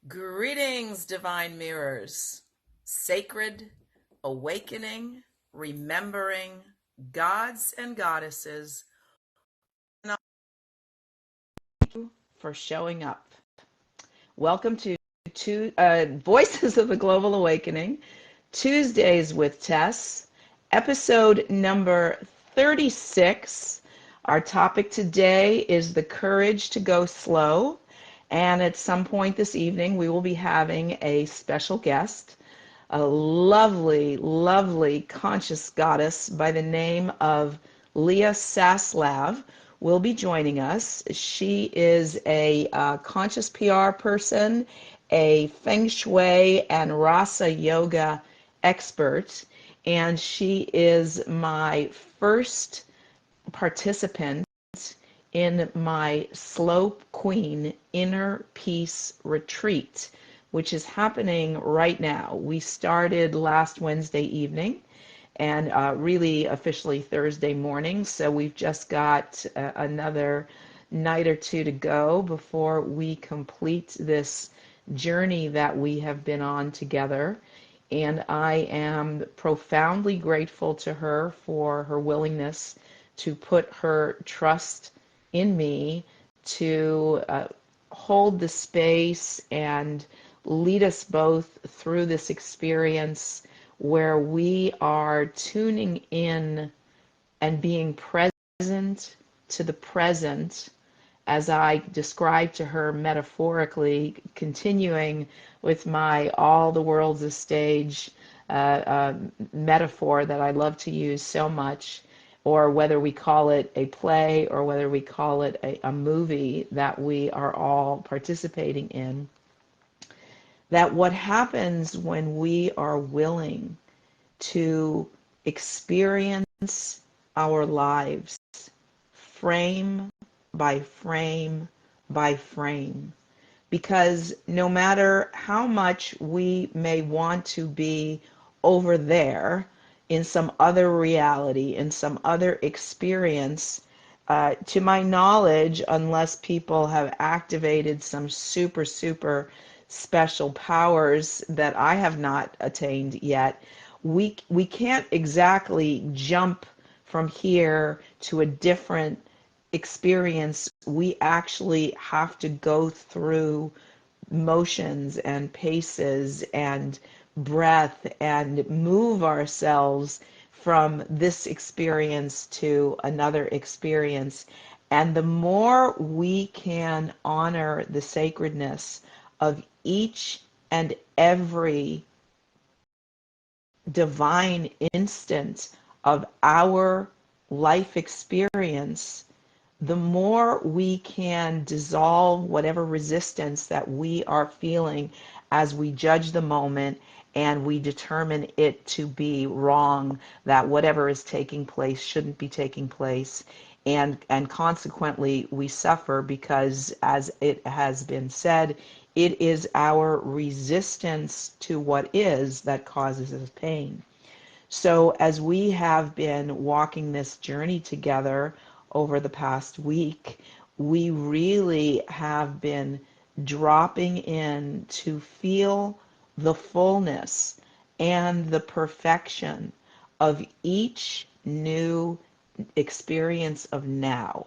Greetings, divine mirrors, sacred, awakening, remembering, gods and goddesses. Thank you for showing up. Welcome to Voices of the Global Awakening, Tuesdays with Tess, episode number 36. Our topic today is the courage to go slow. And at some point this evening, we will be having a special guest, a lovely, lovely conscious goddess by the name of Leah Saslav will be joining us. She is a conscious PR person, a Feng Shui and Rasa yoga expert, and she is my first participant in my Slow Queen Inner Peace Retreat, which is happening right now. We started last Wednesday evening and really officially Thursday morning, so we've just got another night or two to go before we complete this journey that we have been on together. And I am profoundly grateful to her for her willingness to put her trust in me to hold the space and lead us both through this experience where we are tuning in and being present to the present, as I described to her metaphorically, continuing with my all the world's a stage metaphor that I love to use so much, or whether we call it a play or whether we call it a movie that we are all participating in, that what happens when we are willing to experience our lives frame by frame by frame, because no matter how much we may want to be over there in some other reality, in some other experience, to my knowledge, unless people have activated some super, super special powers that I have not attained yet, we can't exactly jump from here to a different experience. We actually have to go through motions and paces and breath and move ourselves from this experience to another experience. And the more we can honor the sacredness of each and every divine instant of our life experience, the more we can dissolve whatever resistance that we are feeling as we judge the moment and we determine it to be wrong, that whatever is taking place shouldn't be taking place. And consequently, we suffer because, as it has been said, it is our resistance to what is that causes us pain. So as we have been walking this journey together over the past week, we really have been dropping in to feel the fullness and the perfection of each new experience of now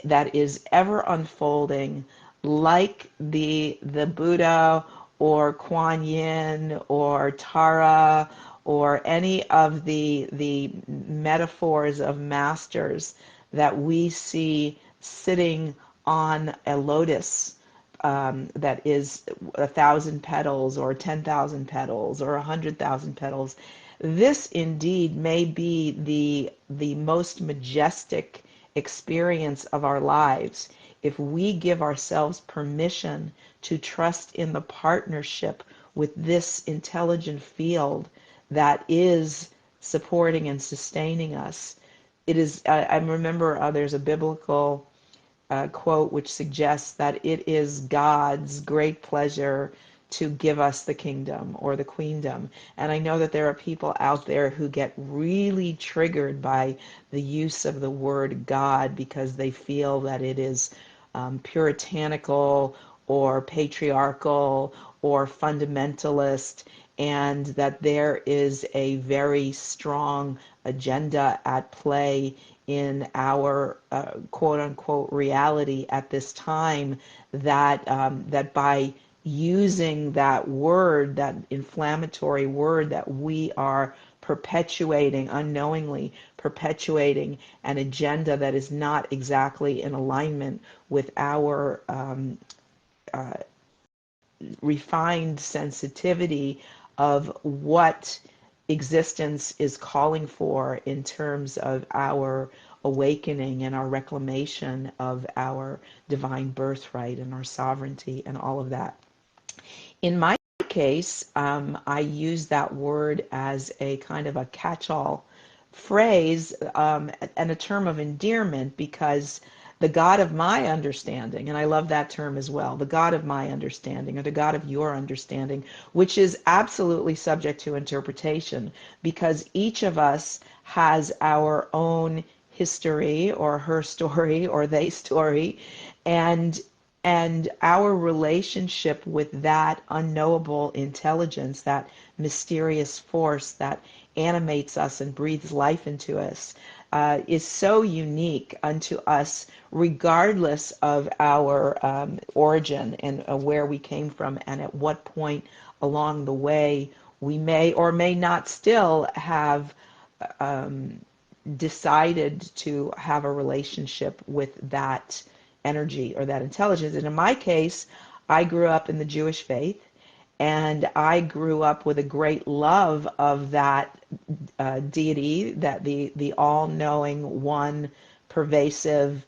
that is ever unfolding, like the Buddha or Kuan Yin or Tara or any of the metaphors of masters that we see sitting on a lotus that is 1,000 petals or 10,000 petals or 100,000 petals. This indeed may be the most majestic experience of our lives if we give ourselves permission to trust in the partnership with this intelligent field that is supporting and sustaining us. It is, I remember there's a biblical quote which suggests that it is God's great pleasure to give us the kingdom or the queendom. And I know that there are people out there who get really triggered by the use of the word God because they feel that it is puritanical or patriarchal or fundamentalist, and that there is a very strong agenda at play in our quote unquote reality at this time, that that by using that word, that inflammatory word, that we are perpetuating, unknowingly perpetuating an agenda that is not exactly in alignment with our refined sensitivity of what existence is calling for in terms of our awakening and our reclamation of our divine birthright and our sovereignty and all of that. In my case, I use that word as a kind of a catch-all phrase and a term of endearment, because the God of my understanding, and I love that term as well, the God of my understanding, or the God of your understanding, which is absolutely subject to interpretation, because each of us has our own history or her story or they story, and our relationship with that unknowable intelligence, that mysterious force that animates us and breathes life into us, is so unique unto us, regardless of our origin and where we came from, and at what point along the way we may or may not still have decided to have a relationship with that energy or that intelligence. And in my case, I grew up in the Jewish faith, and I grew up with a great love of that deity, that the all-knowing, one, pervasive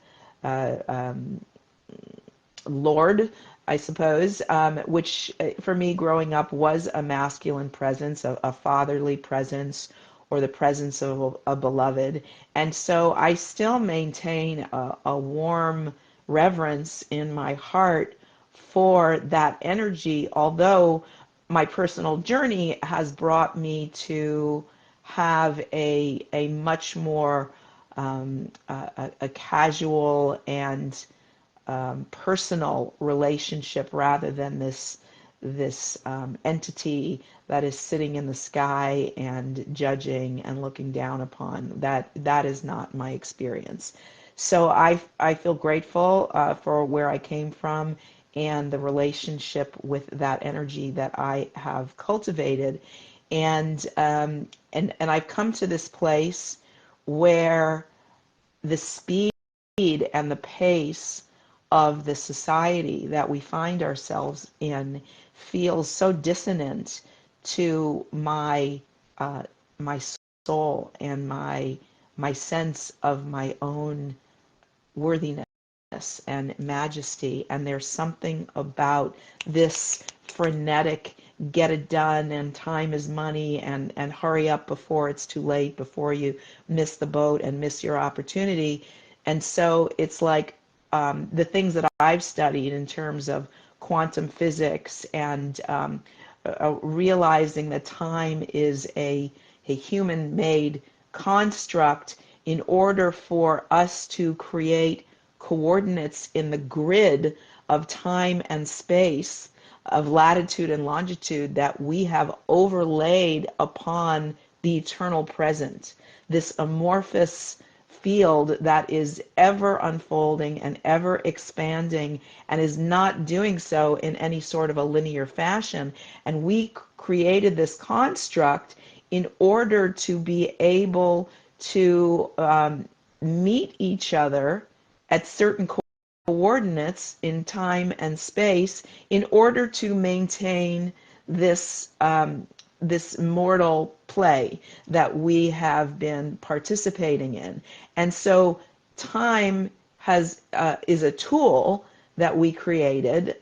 Lord, I suppose, which for me growing up was a masculine presence, a fatherly presence, or the presence of a beloved. And so I still maintain a warm reverence in my heart for that energy, although my personal journey has brought me to have a much more a casual and personal relationship, rather than this entity that is sitting in the sky and judging and looking down upon. That is not my experience. So I feel grateful for where I came from and the relationship with that energy that I have cultivated, and I've come to this place where the speed and the pace of the society that we find ourselves in feels so dissonant to my soul and my sense of my own worthiness and majesty. And there's something about this frenetic get it done, and time is money, and hurry up before it's too late, before you miss the boat and miss your opportunity. And so it's like the things that I've studied in terms of quantum physics, and realizing that time is a human-made construct in order for us to create coordinates in the grid of time and space, of latitude and longitude, that we have overlaid upon the eternal present, this amorphous field that is ever unfolding and ever expanding, and is not doing so in any sort of a linear fashion. And we created this construct in order to be able to meet each other at certain coordinates in time and space, in order to maintain this this mortal play that we have been participating in. And so time is a tool that we created,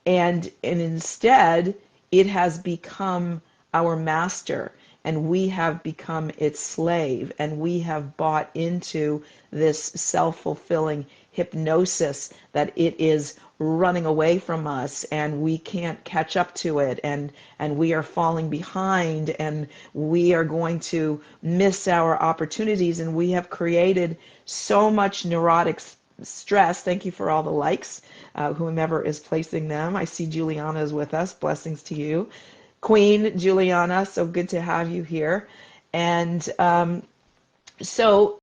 and instead it has become our master, and we have become its slave, and we have bought into this self-fulfilling hypnosis that it is running away from us, and we can't catch up to it, and we are falling behind, and we are going to miss our opportunities. And we have created so much neurotic stress, thank you for all the likes, whomever is placing them. I see Juliana is with us. Blessings to you. Queen Juliana, so good to have you here. And so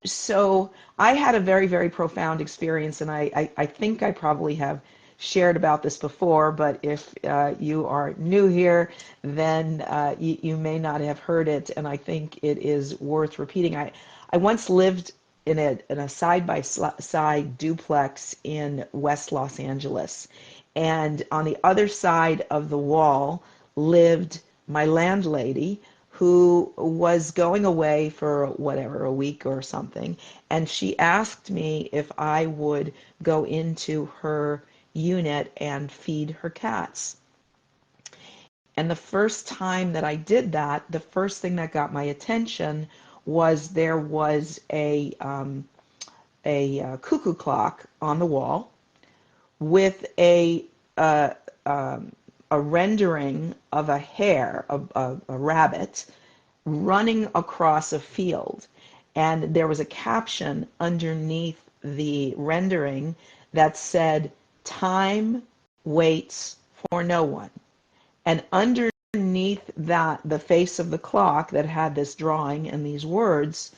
I had a very, very profound experience, and I think I probably have shared about this before, but if you are new here, then you may not have heard it, and I think it is worth repeating. I once lived in a side-by-side duplex in West Los Angeles, and on the other side of the wall lived my landlady, who was going away for whatever, a week or something, and she asked me if I would go into her unit and feed her cats. And the first time that I did that, the first thing that got my attention was there was a cuckoo clock on the wall with a rendering of a hare, a rabbit, running across a field. And there was a caption underneath the rendering that said, "Time waits for no one." And underneath that, the face of the clock that had this drawing and these words,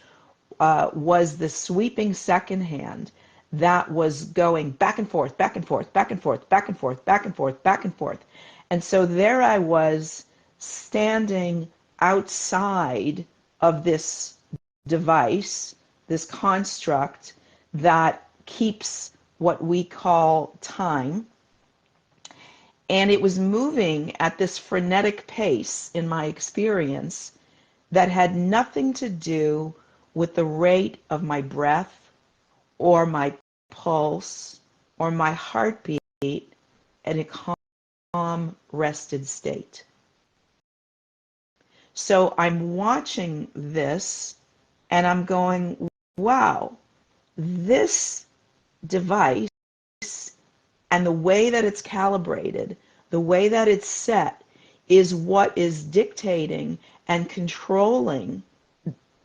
was the sweeping second hand that was going back and forth, back and forth, back and forth, back and forth, back and forth, back and forth. And so there I was standing outside of this device, this construct that keeps what we call time. And it was moving at this frenetic pace in my experience that had nothing to do with the rate of my breath or my pulse or my heartbeat in a calm, rested state. So I'm watching this and I'm going, wow, this device and the way that it's calibrated, the way that it's set, is what is dictating and controlling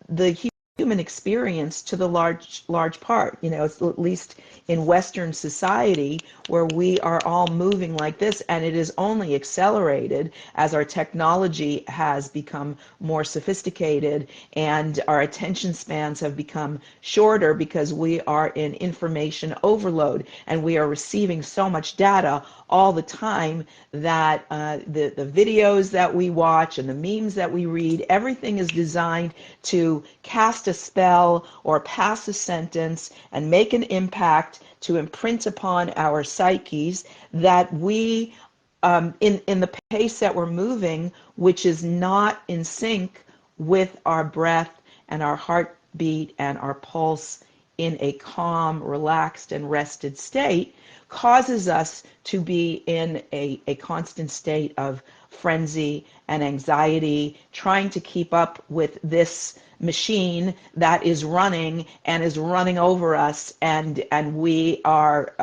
the human experience to the large part. You know, it's at least in Western society where we are all moving like this, and it is only accelerated as our technology has become more sophisticated and our attention spans have become shorter because we are in information overload and we are receiving so much data all the time that the videos that we watch and the memes that we read, everything is designed to cast a spell or pass a sentence and make an impact to imprint upon our psyches that we, in the pace that we're moving, which is not in sync with our breath and our heartbeat and our pulse in a calm, relaxed, and rested state, causes us to be in a constant state of frenzy and anxiety, trying to keep up with this machine that is running over us, and we are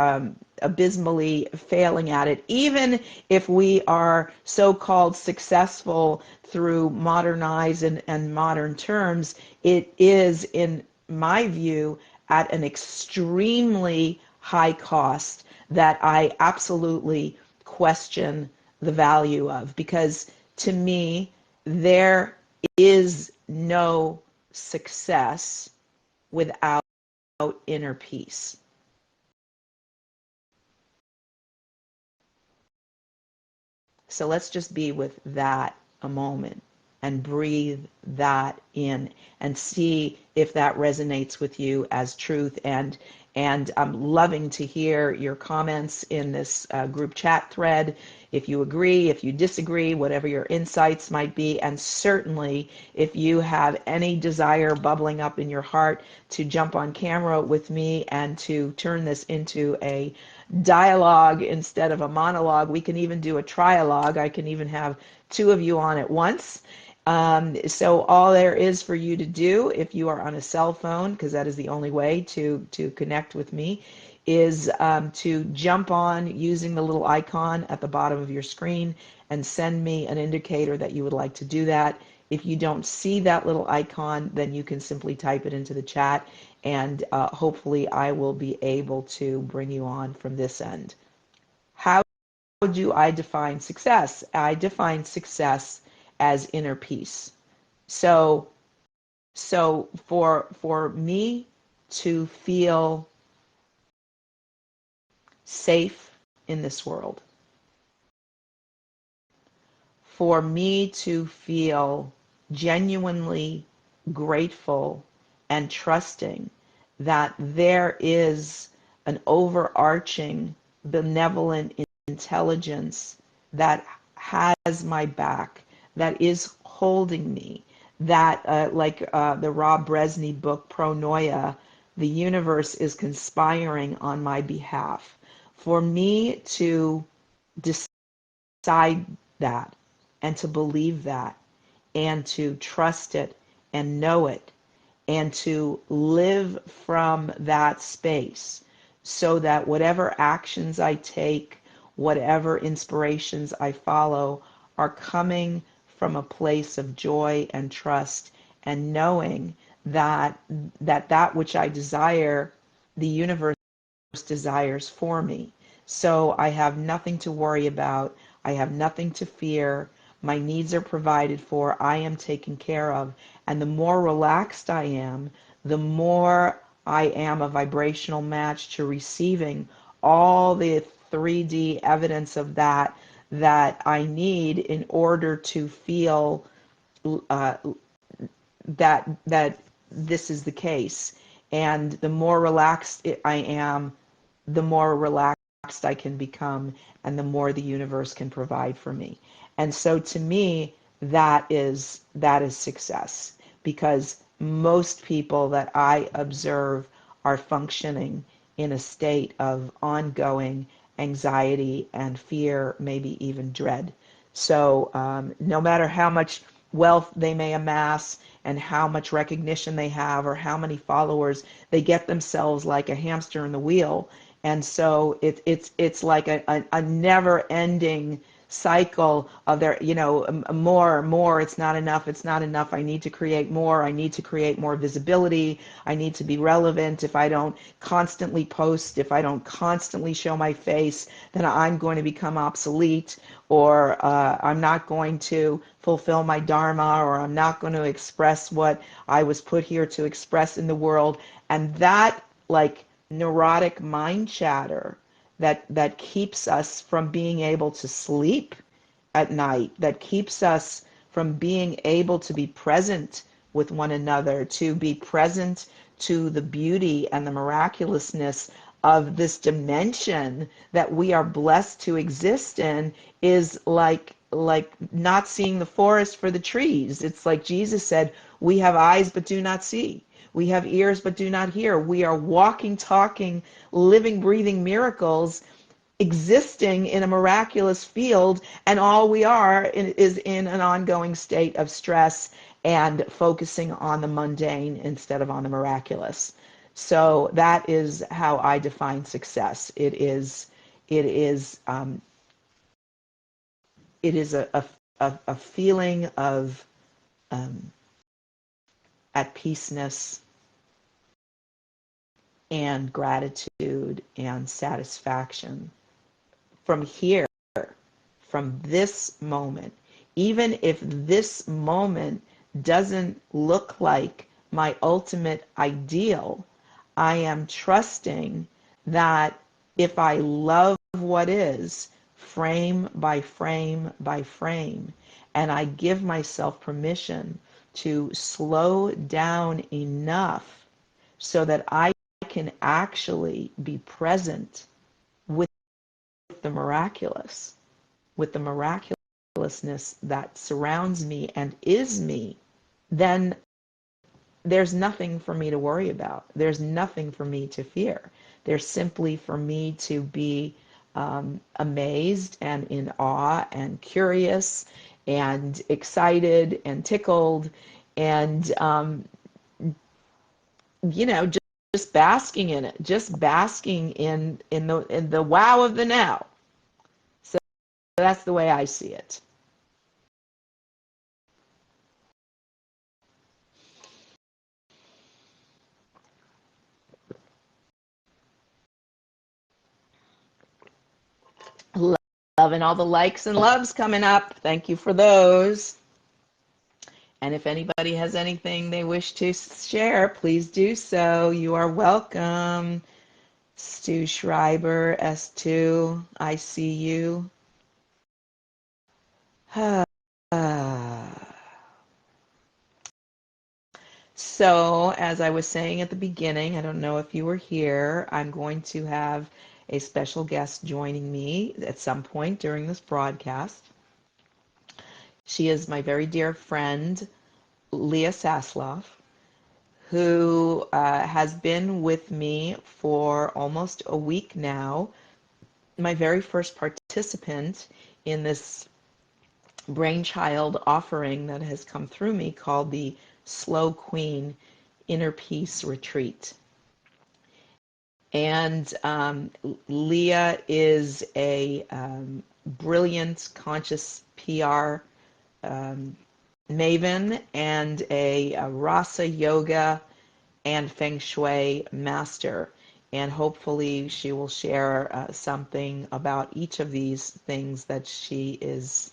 abysmally failing at it. Even if we are so-called successful through modernized and modern terms, it is, in my view, at an extremely high cost that I absolutely question the value of, because to me, there is no success without inner peace. So let's just be with that a moment and breathe that in and see if that resonates with you as truth. And I'm loving to hear your comments in this group chat thread. If you agree, if you disagree, whatever your insights might be, and certainly if you have any desire bubbling up in your heart to jump on camera with me and to turn this into a dialogue instead of a monologue. We can even do a trialogue. I can even have two of you on at once. So all there is for you to do, if you are on a cell phone, because that is the only way to connect with me, is to jump on using the little icon at the bottom of your screen and send me an indicator that you would like to do that. If you don't see that little icon, then you can simply type it into the chat, and hopefully I will be able to bring you on from this end. How do I define success? I define success as inner peace. So for me to feel safe in this world, for me to feel genuinely grateful and trusting that there is an overarching benevolent intelligence that has my back, that is holding me, that the Rob Bresney book Pronoia, the universe is conspiring on my behalf. For me to decide that and to believe that and to trust it and know it and to live from that space, so that whatever actions I take, whatever inspirations I follow, are coming from a place of joy and trust, and knowing that that which I desire, the universe desires for me. So I have nothing to worry about. I have nothing to fear. My needs are provided for. I am taken care of. And the more relaxed I am, the more I am a vibrational match to receiving all the 3D evidence of that I need in order to feel that this is the case. And the more relaxed I am, the more relaxed I can become, and the more the universe can provide for me. And so to me, that is success, because most people that I observe are functioning in a state of ongoing anxiety and fear, maybe even dread. So no matter how much wealth they may amass and how much recognition they have or how many followers, they get themselves like a hamster in the wheel. And so it's like a never-ending cycle of their, more, it's not enough, I need to create more, I need to create more visibility, I need to be relevant. If I don't constantly post, if I don't constantly show my face, then I'm going to become obsolete, or I'm not going to fulfill my dharma, or I'm not going to express what I was put here to express in the world. And that, like, neurotic mind chatter that keeps us from being able to sleep at night, that keeps us from being able to be present with one another, to be present to the beauty and the miraculousness of this dimension that we are blessed to exist in, is like not seeing the forest for the trees. It's like Jesus said, we have eyes but do not see. We have ears but do not hear. We are walking, talking, living, breathing miracles, existing in a miraculous field, and all we are is in an ongoing state of stress and focusing on the mundane instead of on the miraculous. So that is how I define success. It is a feeling of at peaceness and gratitude and satisfaction from here, from this moment. Even if this moment doesn't look like my ultimate ideal, I am trusting that if I love what is, frame by frame by frame, and I give myself permission to slow down enough so that I can actually be present with the miraculous, with the miraculousness that surrounds me and is me, then there's nothing for me to worry about. There's nothing for me to fear. There's simply for me to be amazed and in awe and curious and excited and tickled and just basking in it, just basking in the wow of the now. So that's the way I see it. Loving all the likes and loves coming up. Thank you for those. And if anybody has anything they wish to share, please do so. You are welcome. Stu Schreiber, S2, I see you. So, as I was saying at the beginning, I don't know if you were here, I'm going to have a special guest joining me at some point during this broadcast. She is my very dear friend, Leah Saslav, who has been with me for almost a week now. My very first participant in this brainchild offering that has come through me called the Slow Queen Inner Peace Retreat. And Leah is a brilliant conscious PR maven and a Rasa yoga and Feng Shui master. And hopefully she will share something about each of these things that she is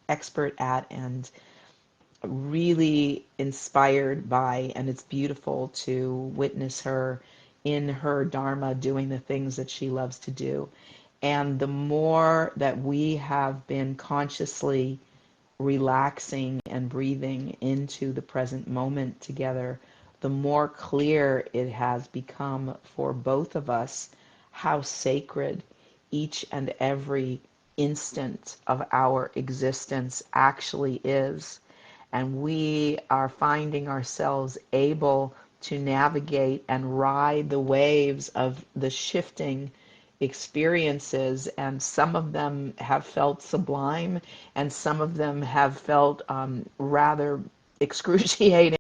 expert at and really inspired by. And it's beautiful to witness her in her Dharma doing the things that she loves to do. And the more that we have been consciously relaxing and breathing into the present moment together, the more clear it has become for both of us how sacred each and every instant of our existence actually is. And we are finding ourselves able to navigate and ride the waves of the shifting experiences, and some of them have felt sublime and some of them have felt rather excruciating,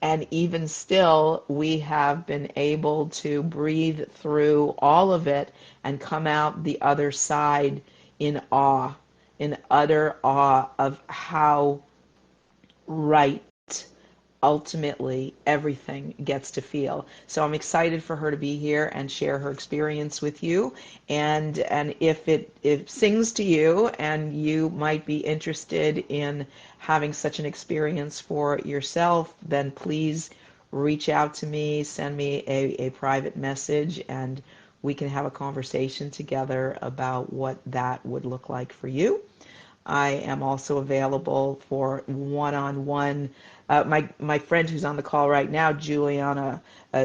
and even still we have been able to breathe through all of it and come out the other side in awe, in utter awe of how right ultimately everything gets to feel. So I'm excited for her to be here and share her experience with you. And if it sings to you and you might be interested in having such an experience for yourself, then please reach out to me, send me a private message, and we can have a conversation together about what that would look like for you. I am also available for one-on-one. My friend who's on the call right now, Juliana,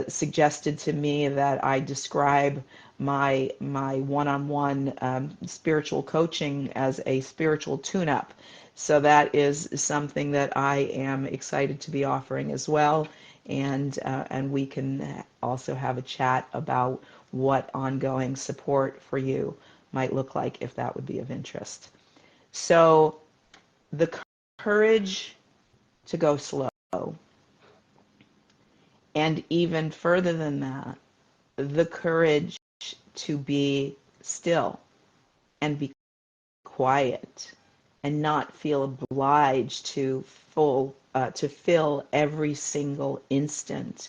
suggested to me that I describe my one-on-one spiritual coaching as a spiritual tune-up. So that is something that I am excited to be offering as well, and we can also have a chat about what ongoing support for you might look like if that would be of interest. So the courage to go slow, and even further than that, the courage to be still and be quiet and not feel obliged to fill every single instant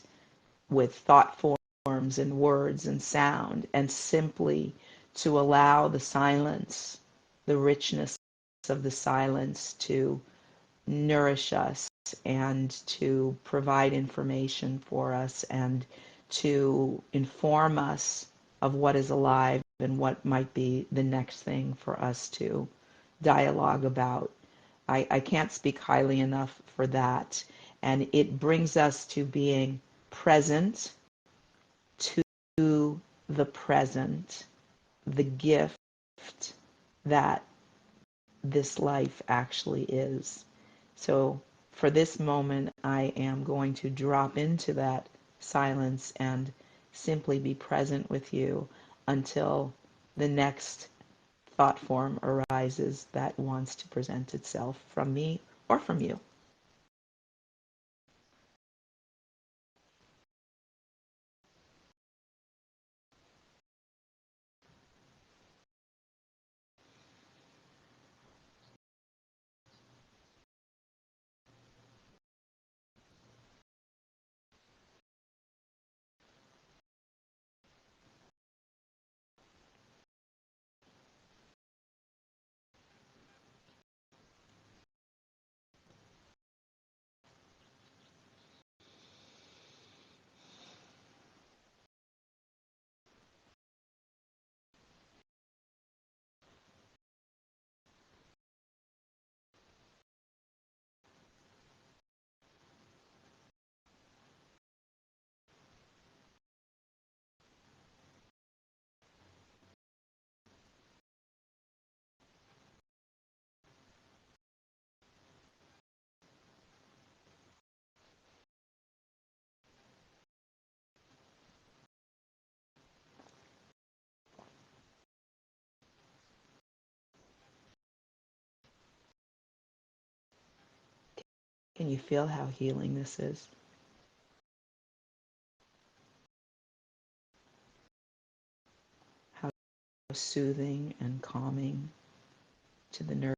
with thought forms and words and sound, and simply to allow the silence, the richness of the silence to nourish us and to provide information for us and to inform us of what is alive and what might be the next thing for us to dialogue about. I can't speak highly enough for that. And it brings us to being present to the present, the gift that this life actually is. So for this moment, I am going to drop into that silence and simply be present with you until the next thought form arises that wants to present itself from me or from you. Can you feel how healing this is? How soothing and calming to the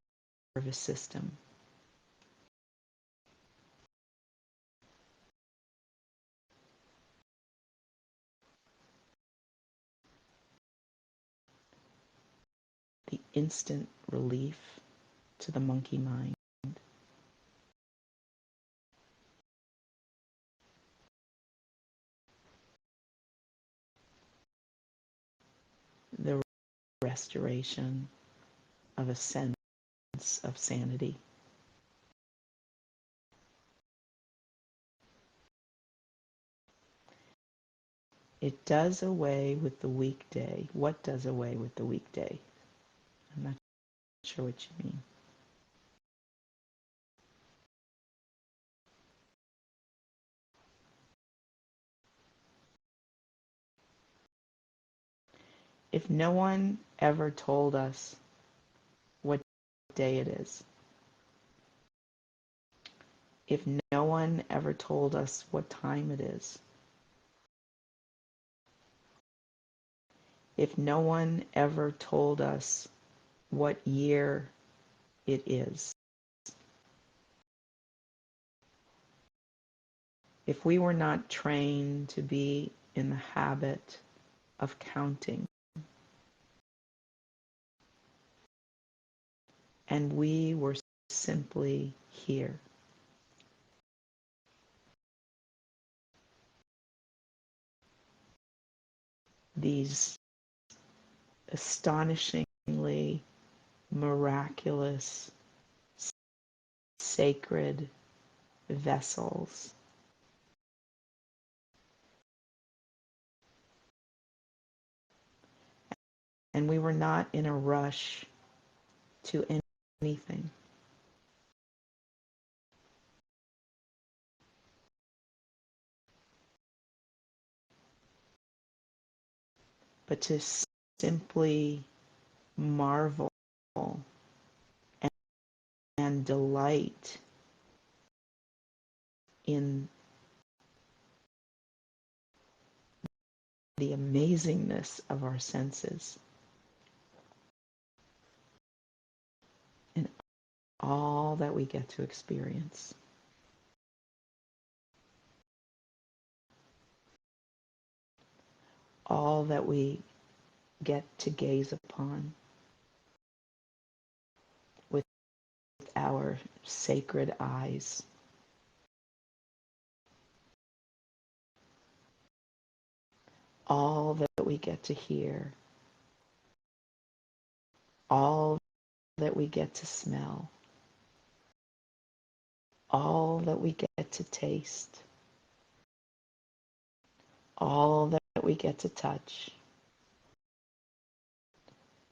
nervous system. The instant relief to the monkey mind. The restoration of a sense of sanity. It does away with the weekday. What does away with the weekday? I'm not sure what you mean. If no one ever told us what day it is, if no one ever told us what time it is, if no one ever told us what year it is, if we were not trained to be in the habit of counting, and we were simply here, these astonishingly miraculous, sacred vessels, and we were not in a rush to anything, but to simply marvel and delight in the amazingness of our senses and all that we get to experience. All that we get to gaze upon with our sacred eyes. All that we get to hear. All that we get to smell. All that we get to taste. All that we get to touch.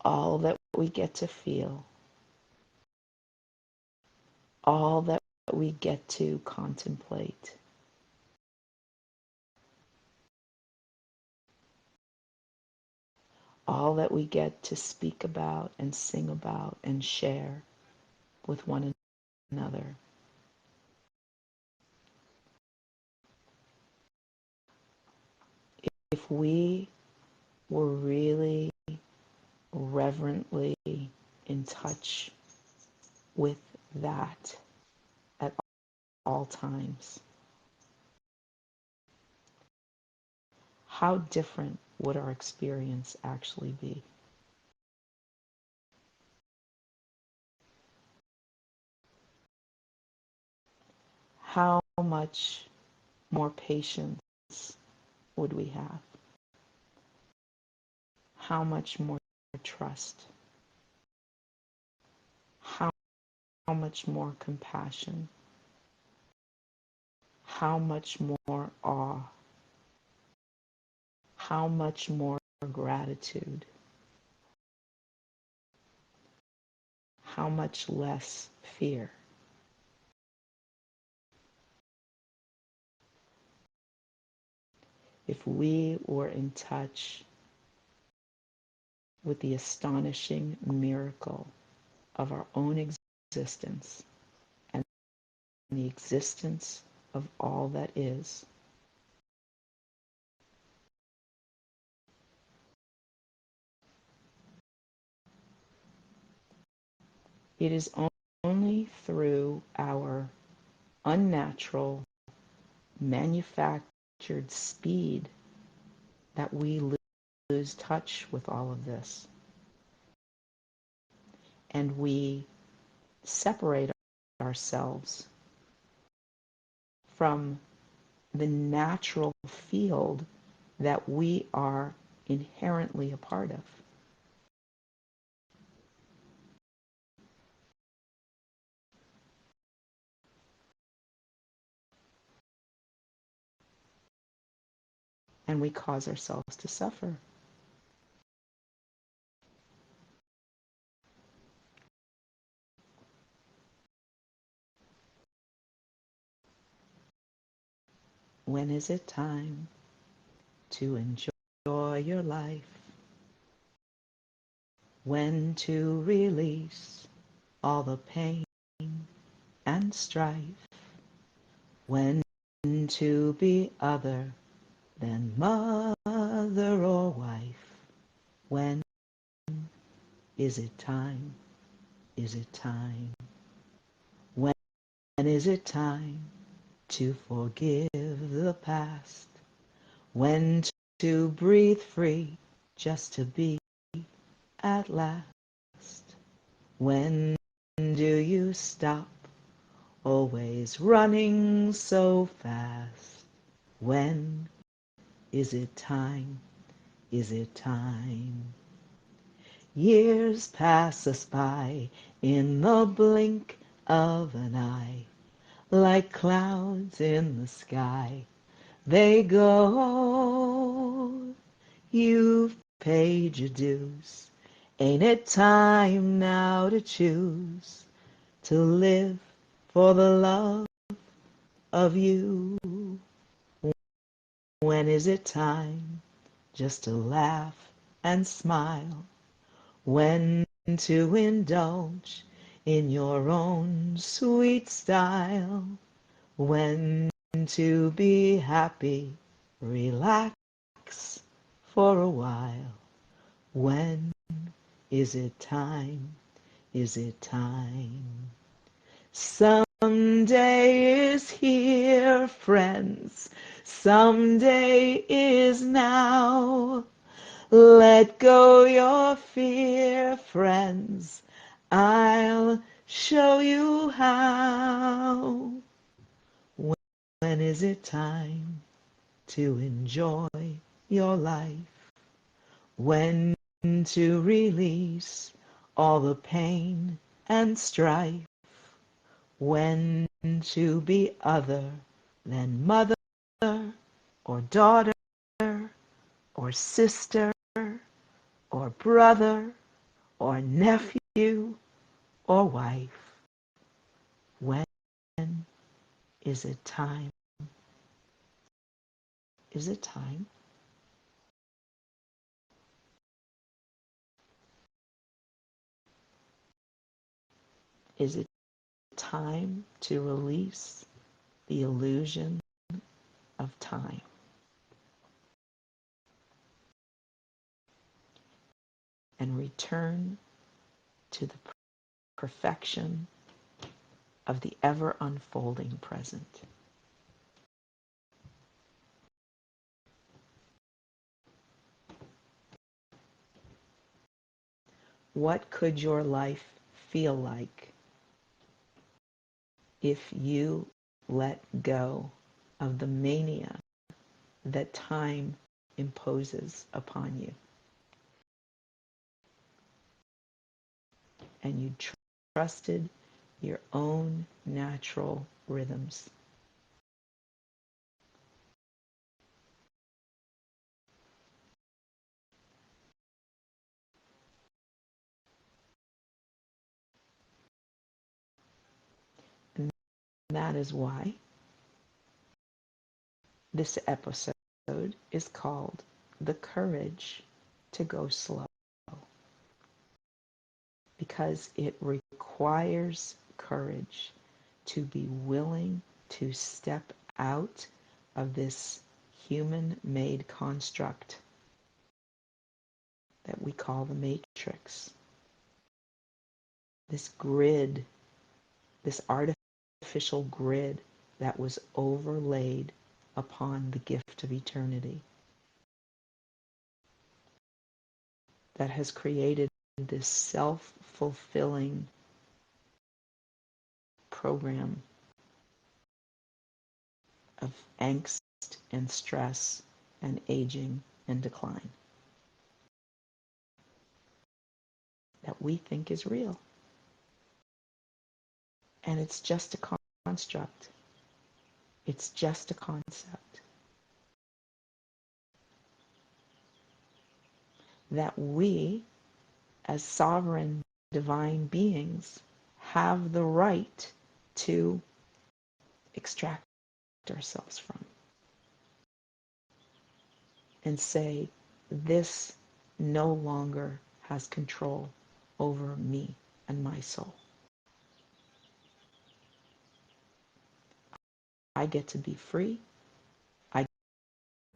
All that we get to feel. All that we get to contemplate. All that we get to speak about and sing about and share with one another. If we were really reverently in touch with that at all times, how different would our experience actually be? How much more patience would we have? How much more trust? How much more compassion? How much more awe? How much more gratitude? How much less fear? If we were in touch with the astonishing miracle of our own existence and the existence of all that is. It is only through our unnatural, manufactured speed that we lose touch with all of this. And we separate ourselves from the natural field that we are inherently a part of. And we cause ourselves to suffer. When is it time to enjoy your life? When to release all the pain and strife? When to be other than mother or wife? When is it time? Is it time? When is it time to forgive the past? When to breathe free just to be at last? When do you stop always running so fast? When is it time? Is it time? Years pass us by in the blink of an eye, like clouds in the sky. They go. You've paid your dues. Ain't it time now to choose to live for the love of you? When is it time just to laugh and smile? When to indulge in your own sweet style? When to be happy, relax for a while? When is it time? Is it time? Someday is here, friends. Someday is now. Let go your fear, friends. I'll show you how. When is it time to enjoy your life? When to release all the pain and strife? When to be other than mother or daughter or sister or brother or nephew or wife? When is it time? Is it time? Is it time to release the illusion of time and return to the perfection of the ever unfolding present? What could your life feel like if you let go of the mania that time imposes upon you, and you trusted your own natural rhythms? And that is why this episode is called The Courage to Go Slow, because it requires courage to be willing to step out of this human-made construct that we call the matrix. This grid, this artificial grid that was overlaid upon the gift of eternity, that has created this self-fulfilling program of angst and stress and aging and decline that we think is real. And it's just a construct. It's just a concept. That we, as sovereign divine beings, have the right to extract ourselves from and say, this no longer has control over me and my soul. I get to be free. I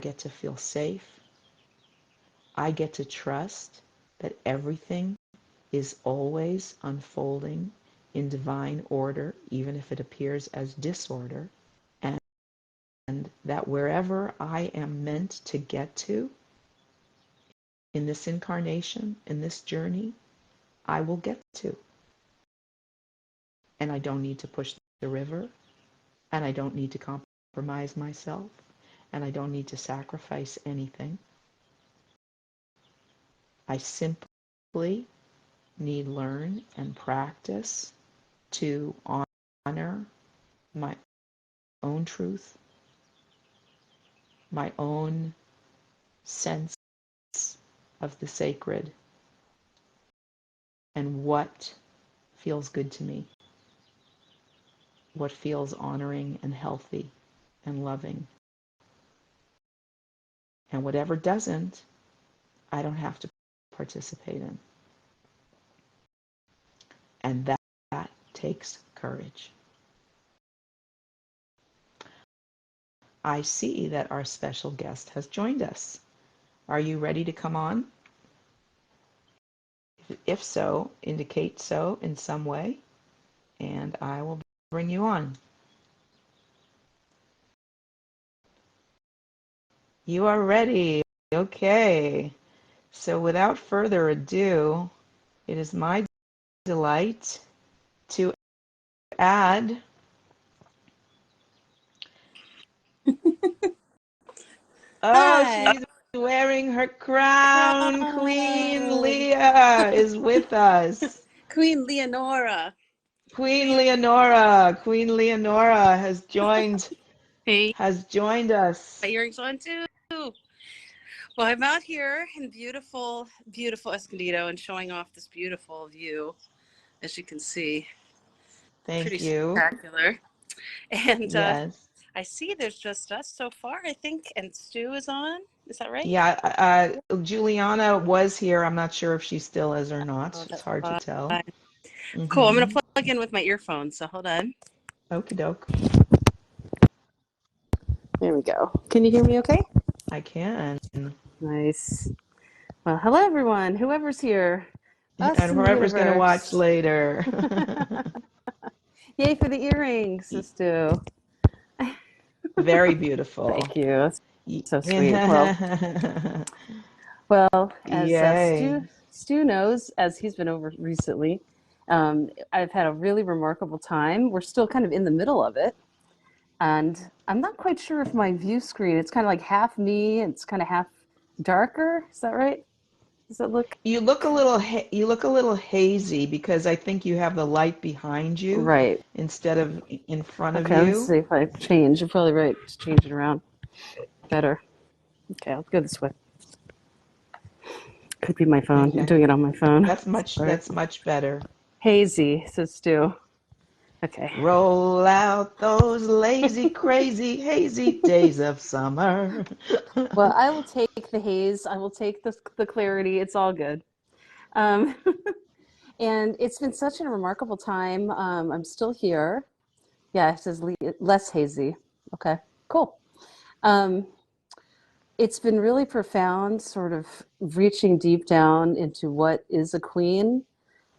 get to feel safe. I get to trust that everything is always unfolding in divine order, even if it appears as disorder, and that wherever I am meant to get to in this incarnation, in this journey, I will get to. And I don't need to push the river, and I don't need to compromise myself, and I don't need to sacrifice anything. I simply need learn and practice to honor my own truth, my own sense of the sacred, and what feels good to me, what feels honoring and healthy and loving. And whatever doesn't, I don't have to participate in. And that takes courage. I see that our special guest has joined us. Are you ready to come on? If so, indicate so in some way, and I will bring you on. You are ready. Okay. So without further ado, it is my delight to add Hi. she's wearing her crown. Queen Crown. Leah is with us. Queen Leonora. Queen Leonora Hey, has joined us. my earrings on too. Well, I'm out here in beautiful, beautiful Escondido and showing off this beautiful view, as you can see. Pretty Thank you. spectacular. And Yes. I see there's just us so far, I think, and Stu is on. Is that right? Yeah, Juliana was here. I'm not sure if she still is or not. Oh, It's that's hard to fine. tell. Cool. I'm going to Mm-hmm. plug in with my earphones, so hold on. Okie doke. There we go. Can you hear me okay? I can. Nice. Well, hello, everyone. Whoever's here. Us And in the whoever's going to watch universe. later. Yay for the earrings, Stu. Very beautiful. Thank you. That's so sweet. Yay. Well, as Stu knows, as he's been over recently, I've had a really remarkable time. We're still kind of in the middle of it, and I'm not quite sure if my view screen. It's kind of like half me, and it's kind of half darker. Is that right? Does it look You look a little hazy because I think you have the light behind you right? instead of in front of Okay, let's you. see if I change. You're probably right. Just change it around. Better. Okay, I'll go this way. Could be my phone. I'm Okay. doing it on my phone. Sorry. That's much better. Hazy, says Stu. Okay. Roll out those lazy, crazy, hazy days of summer. Well, I will take the haze. I will take the clarity. It's all good. Um, and it's been such a remarkable time. I'm still here. Yeah, it says less hazy. Okay, cool. Um, it's been really profound, sort of reaching deep down into what is a queen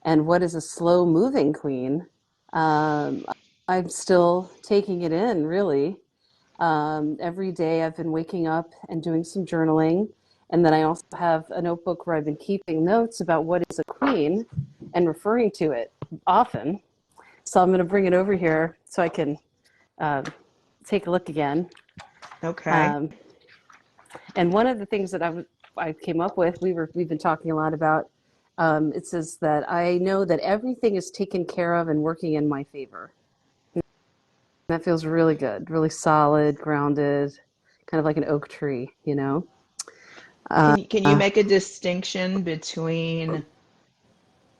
and what is a slow moving queen. Um, I'm still taking it in, really. Every day I've been waking up and doing some journaling. And then I also have a notebook where I've been keeping notes about what is a queen and referring to it often. So I'm going to bring it over here so I can uh, take a look again. Okay. Um, and one of the things that I came up with, we've been talking a lot about. It says that I know that everything is taken care of and working in my favor. That feels really good, really solid, grounded, kind of like an oak tree, you know? Uh, Can you make a distinction between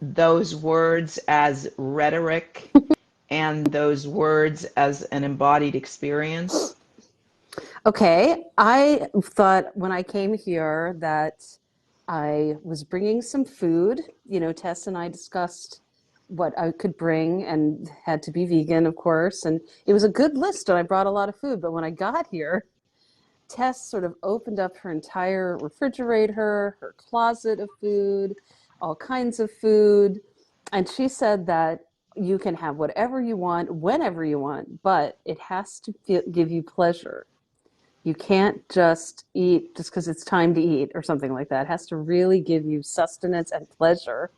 those words as rhetoric and those words as an embodied experience? okay, I thought when I came here that I was bringing some food. You know, Tess and I discussed what I could bring and had to be vegan, of course. And it was a good list, and I brought a lot of food. But when I got here, Tess sort of opened up her entire refrigerator, her closet of food, all kinds of food. And she said that you can have whatever you want, whenever you want, but it has to give you pleasure. You can't just eat just because it's time to eat or something like that. It has to really give you sustenance and pleasure.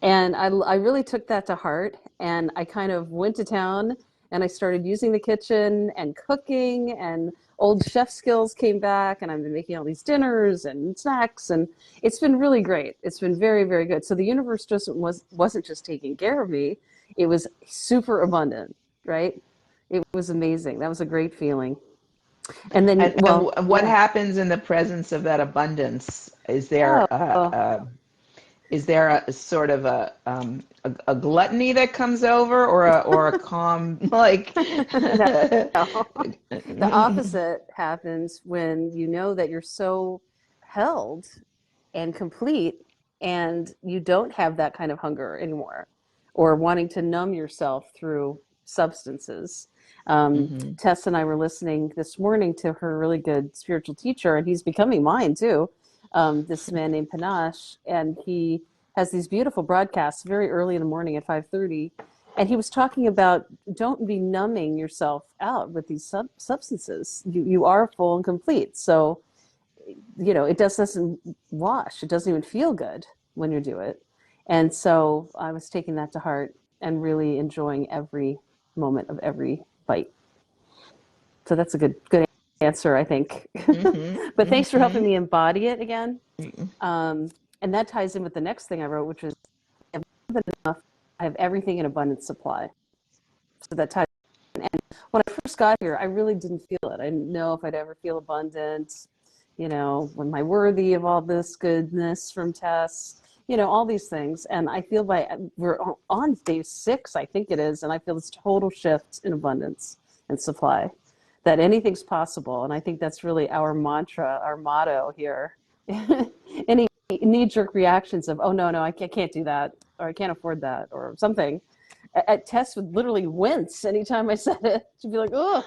And I really took that to heart. And I kind of went to town and I started using the kitchen and cooking, and old chef skills came back, and I've been making all these dinners and snacks, and it's been really great. It's been very, very good. So the universe just wasn't just taking care of me. It was super abundant, right? It was amazing. That was a great feeling. And then, well, What yeah. happens in the presence of that abundance? Oh, Is there a sort of a gluttony that comes over, or a calm like? no. The opposite happens when you know that you're so held and complete, and you don't have that kind of hunger anymore or wanting to numb yourself through substances. Mhm. Tess and I were listening this morning to her really good spiritual teacher, and he's becoming mine too. This man named Panache, and he has these beautiful broadcasts very early in the morning at 5:30. And he was talking about don't be numbing yourself out with these substances. You are full and complete. So, you know, it doesn't wash. It doesn't even feel good when you do it. And so I was taking that to heart and really enjoying every moment of every bite. So that's a good answer, I think. Mhm. But thanks for helping Mhm. me embody it again. Um, and that ties in with the next thing I wrote, which was I have more than enough. I have everything in abundant supply. So that ties. And when I first got here, I really didn't feel it. I didn't know if I'd ever feel abundant. You know, am I worthy of all this goodness from Tess? You know, all these things. And I feel we're on day 6, I think it is, and I feel this total shift in abundance and supply, that anything's possible. And I think that's really our mantra, our motto here. Any knee-jerk reactions of, oh, no, I can't do that, or I can't afford that, or something. Tess would literally wince anytime I said it. She'd be like, "Oh,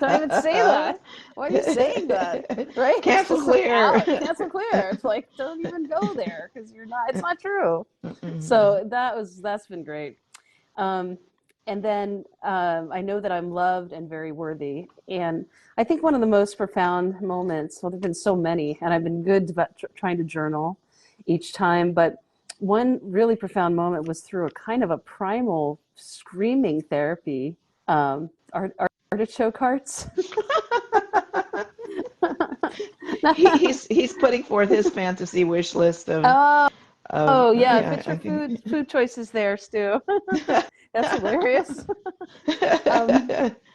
don't even say that. Why are you saying that?" Right? It's Cancel just like clear. out, cancel clear. It's like don't even go there because you're not. It's not true. Mhm. So that's been great. Um, and then I know that I'm loved and very worthy. And I think one of the most profound moments. Well, there've been so many, and I've been good about trying to journal each time, but one really profound moment was through a kind of a primal screaming therapy. Artichoke hearts. He's putting forth his fantasy wish list Oh, of oh yeah, yeah, put your I think. food choices there, Stu. That's hilarious.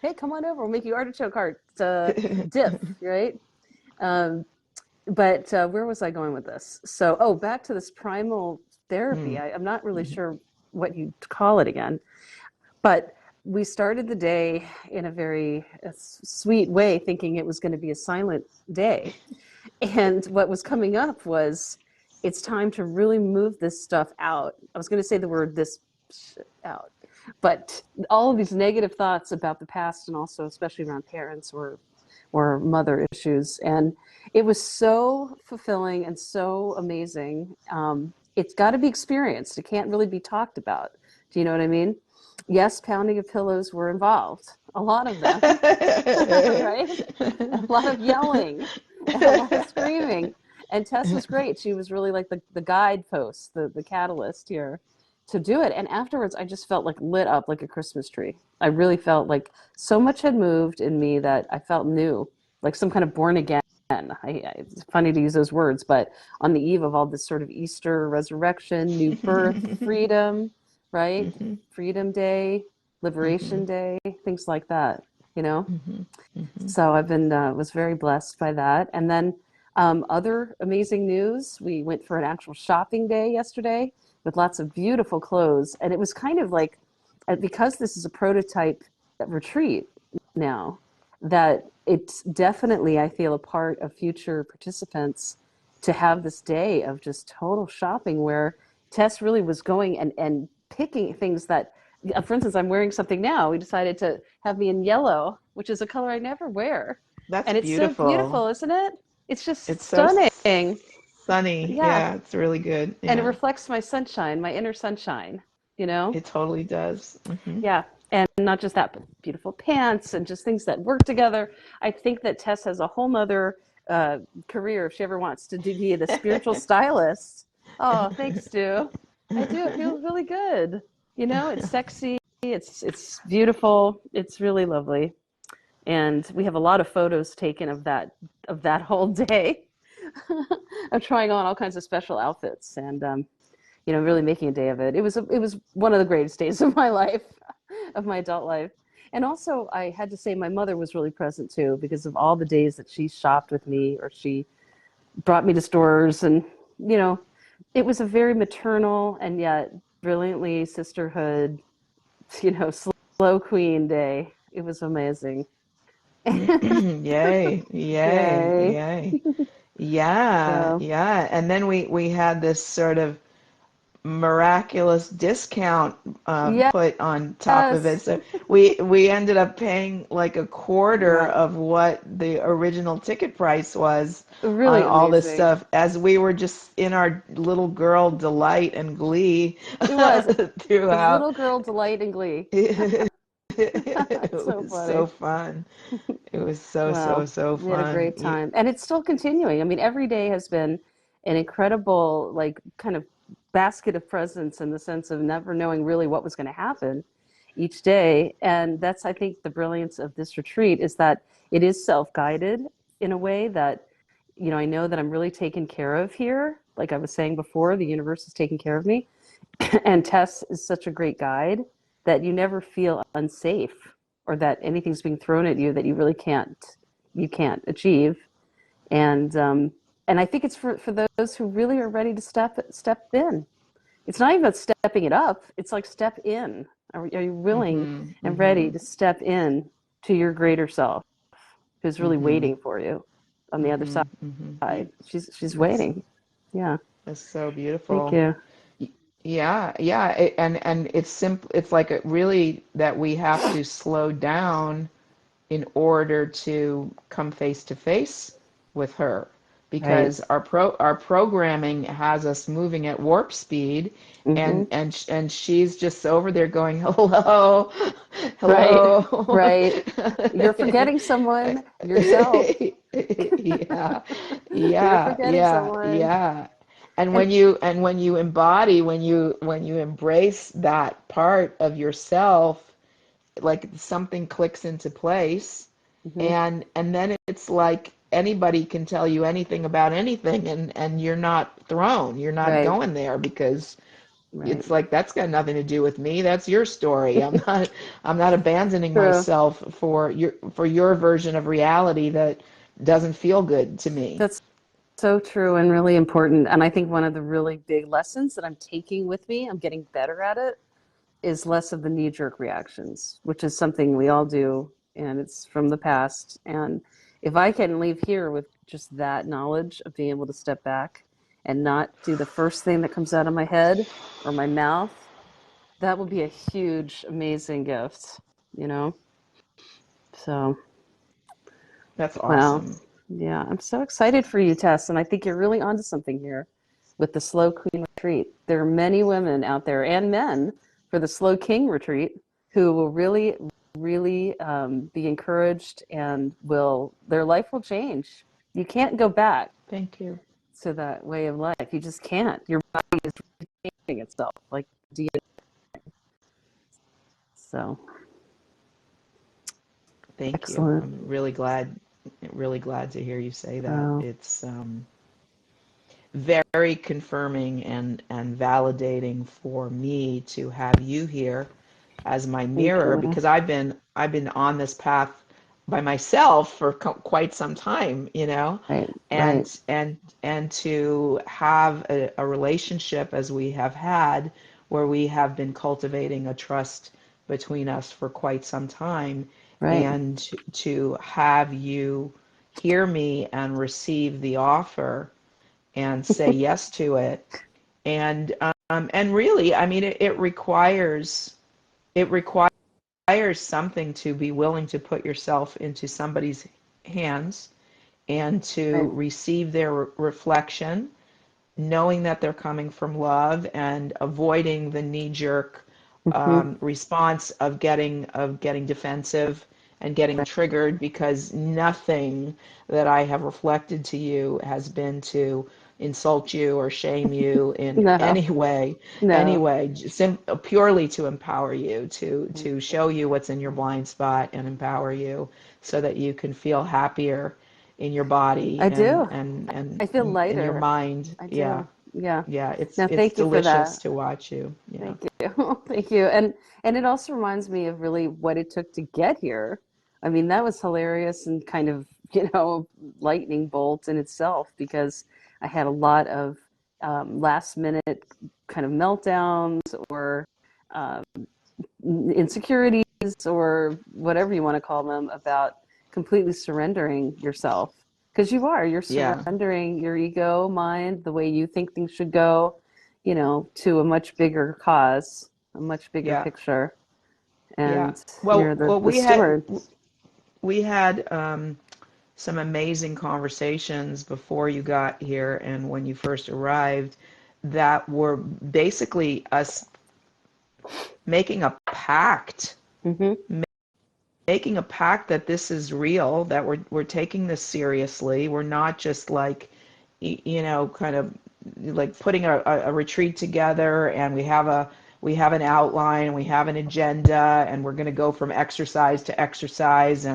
Hey, come on over. We'll make you artichoke heart dip, right? Um, but where was I going with this? So, oh, back to this primal therapy. Mm, I'm not really mhm. sure what you call it again, but we started the day in a very sweet way, thinking it was going to be a silent day. And what was coming up was it's time to really move this stuff out. I was going to say the word this out. But all of these negative thoughts about the past, and also especially around parents or mother issues, and it was so fulfilling and so amazing. It's got to be experienced. It can't really be talked about. Do you know what I mean? Yes, pounding of pillows were involved, a lot of them, right? A lot of yelling, a lot of screaming. And Tess was great. She was really like the guidepost, the catalyst here to do it. And afterwards, I just felt like lit up like a Christmas tree. I really felt like so much had moved in me that I felt new, like some kind of born again. It's funny to use those words, but on the eve of all this sort of Easter resurrection, new birth, freedom, right? Mm-hmm. Freedom Day, Mm-hmm. Liberation Day, things like that, you know? Mm-hmm. Mm-hmm. So I've been, was very blessed by that. And then other amazing news, we went for an actual shopping day yesterday with lots of beautiful clothes. And it was kind of like, because this is a prototype retreat now, that it's definitely, I feel, a part of future participants to have this day of just total shopping where Tess really was going and picking things that, for instance, I'm wearing something now. We decided to have me in yellow, which is a color I never wear. That's And it's so beautiful. beautiful, isn't it? It's just It's so stunning. sunny. Yeah. Yeah, it's really good. And it Yeah, reflects my sunshine, my inner sunshine, you know? it totally does. Mm-hmm. Yeah. And not just that, but beautiful pants and just things that work together. I think that Tess has a whole nother career if she ever wants to be the spiritual stylist. Oh, thanks, Stu. I do. It feels really good. You know, it's sexy. It's beautiful. It's really lovely. And we have a lot of photos taken of that whole day of trying on all kinds of special outfits and you know, really making a day of it. It was one of the greatest days of my life, of my adult life. And also, I had to say my mother was really present too because of all the days that she shopped with me or she brought me to stores, and you know, it was a very maternal and yet brilliantly sisterhood, you know, slow queen day. It was amazing. Yay, yay, Yay. yay. Yeah, So, yeah. And then we had this sort of miraculous discount put on top of it. yes, So we ended up paying like a quarter yeah, of what the original ticket price was on really all this amazing. stuff as we were just in our little girl delight and glee It was. It was throughout. little girl delight and glee. It It's so was so funny. fun. It was so, so, Well, so we had a fun. great time. And it's still continuing. I mean, every day has been an incredible, like, kind of basket of presents in the sense of never knowing really what was going to happen each day. And that's, I think, the brilliance of this retreat is that it is self-guided in a way that, you know, I know that I'm really taken care of here. Like I was saying before, the universe is taking care of me. And Tess is such a great guide that you never feel unsafe or that anything's being thrown at you that you can't achieve. And and I think it's for those who really are ready to step in. It's not even about stepping it up. It's like step in. Are you willing Hmm. and ready Hmm. to step in to your greater self, who's really Hmm. waiting for you on the other Hmm. Hmm. side? She's That's waiting. Yeah. that's so Thank beautiful. you. Yeah, yeah, and it's simple. It's like really that we have to slow down in order to come face to face with her Right. because our programming has us moving at warp speed Hmm. and she's just over there going hello Right. hello. Right. You're forgetting someone, yourself. Yeah, You're yeah, forgetting yeah, someone. yeah. And And when you embody, when you embrace that part of yourself, like something clicks into place, mhm, and then it's like anybody can tell you anything about anything, and you're not thrown, you're not right, going there because right. it's like that's got nothing to do with me. That's your story. I'm not abandoning True. myself for your version of reality that doesn't feel good to me. That's so true and really important. And I think one of the really big lessons that I'm taking with me, I'm getting better at it, is less of the knee-jerk reactions, which is something we all do, and it's from the past. And if I can leave here with just that knowledge of being able to step back and not do the first thing that comes out of my head or my mouth, that would be a huge, amazing gift, you know? So, That's wow. awesome. Yeah, I'm so excited for you, Tess, and I think you're really onto something here with the Slow Queen Retreat. There are many women out there and men for the Slow King Retreat who will really, really be encouraged and their life will change. You can't go back Thank you. to that way of life. You just can't. Your body is changing itself, like DNA. So Thank you. excellent. I'm really glad to hear you say that. Wow. It's very confirming and validating for me to have you here as my Thank mirror, you. because I've been on this path by myself for quite some time, Right, right, and to have a relationship as we have had, where we have been cultivating a trust between us for quite some time, right. and to have you hear me and receive the offer and say yes to it. And really, I mean, it requires something to be willing to put yourself into somebody's hands and to Right. receive their reflection, knowing that they're coming from love, and avoiding the knee-jerk Hmm. response of getting defensive and getting Right. triggered, because nothing that I have reflected to you has been to insult you or shame you in No, any way, no. purely to empower you, to show you what's in your blind spot and empower you so that you can feel happier in your body I and do. and I and feel in your lighter. mind. I Yeah, do. Yeah. yeah, it's No, it's thank you for delicious that. to watch you. Yeah. Thank you. Thank you. And it also reminds me of really what it took to get here. I mean, that was hilarious and kind of, lightning bolt in itself because I had a lot of last minute kind of meltdowns or um, insecurities or whatever you want to call them about completely surrendering yourself because you're Yeah. surrendering your ego mind the way you think things should go, to a much bigger cause, a much bigger Yeah. picture, Yeah. and Well, you're the well, the we had steward. we had some amazing conversations before you got here and when you first arrived, that were basically us making a pact, Hmm. making a pact that this is real, that we're taking this seriously. We're not just like, kind of like putting a retreat together, and we have an outline and we have an agenda, and we're going to go from exercise to exercise,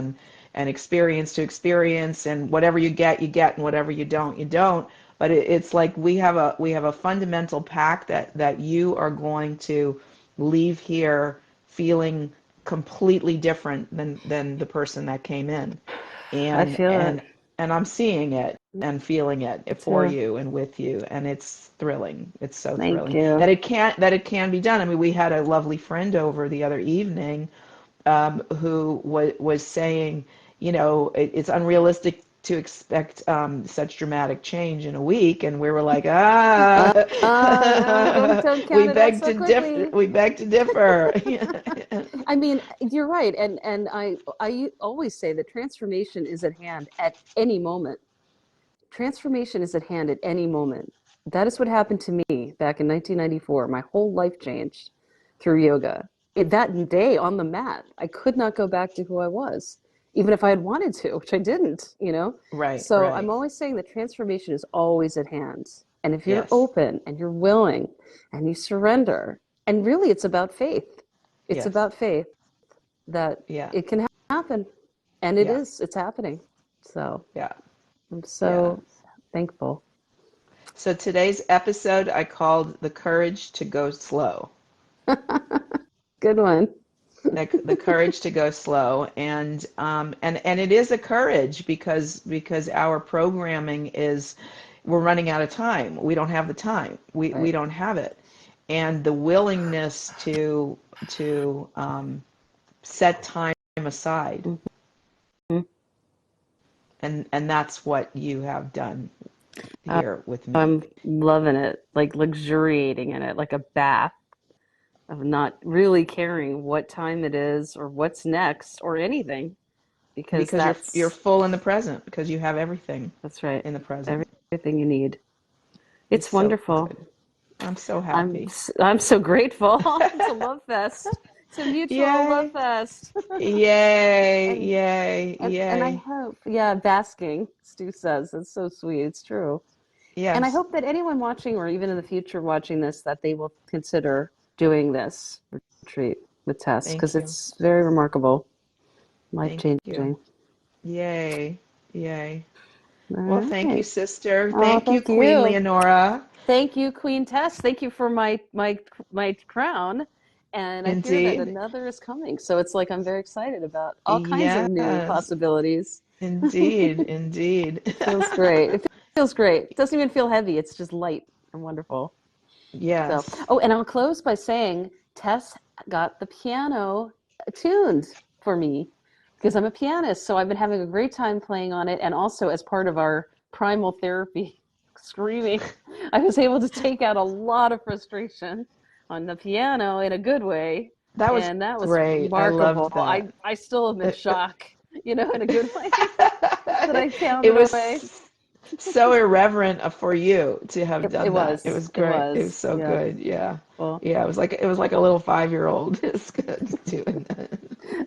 and experience to experience, and whatever you get, you get, and whatever you don't, you don't. But it's like we have a fundamental pact that you are going to leave here feeling completely different than the person that came in, I and feel it. and and I'm seeing it and feeling it Me for too. you and with you, and it's thrilling. It's so Thank thrilling you. that it can be done. I mean, we had a lovely friend over the other evening, who was saying, it's unrealistic to expect such dramatic change in a week, and we were like, No, don't count it out so quickly. we beg to differ. I mean, you're right, and I always say that transformation is at hand at any moment. Transformation is at hand at any moment. That is what happened to me back in 1994. My whole life changed through yoga. That day on the mat, I could not go back to who I was, even if I had wanted to, which I didn't. Right, So I'm right. always saying that transformation is always at hand. And if you're Yes, open and you're willing and you surrender, and really it's about faith. It's yes, about faith that yeah, it can happen. And yeah, it's happening. So yeah, I'm yeah. so thankful. So today's episode I called "The Courage to Go Slow." Good one. The courage to go slow, and it is a courage, because our programming is, we're running out of time. We don't have the time. We Right. don't have it, and the willingness to set time aside, Mhm. and that's what you have done Uh, here with me. I'm loving it, like luxuriating in it, like a bath. of not really caring what time it is or what's next or anything, because Because you're full in the present, because you have everything that's right, in the present. everything you need. It's It's so wonderful. good. I'm so happy. I'm so grateful. It's a love fest. It's a mutual love Yay. fest. Yay. And Yay. and I Yay. hope, yeah, basking, Stu says. It's so sweet. It's true. And I Yes. hope that anyone watching or even in the future watching this, that they will consider doing this retreat with Tess, because Thank you. it's very remarkable, Thank you. life-changing. Yay. Yay. Well, All thank you, right. sister. Oh, Thank you, thank Queen you. Leonora. Thank you, Queen Tess. Thank you for my crown. And I hear that Indeed. another is coming. So it's like I'm very excited about all kinds of new Yes. possibilities. Indeed. Indeed. It feels great. It feels great. It doesn't even feel heavy. It's just light and wonderful. So, Yes. oh, and I'll close by saying Tess got the piano tuned for me because I'm a pianist. So I've been having a great time playing on it. And also, as part of our primal therapy, screaming, I was able to take out a lot of frustration on the piano in a good way. That was And that was great. I remarkable. loved that. I still am in shock, in a good way, that I found It it away. was so irreverent for you to have It done that. It was. was It great. It was was. so Yeah. good. Yeah. Well, Yeah, it was like a little 5-year-old. It's good doing that.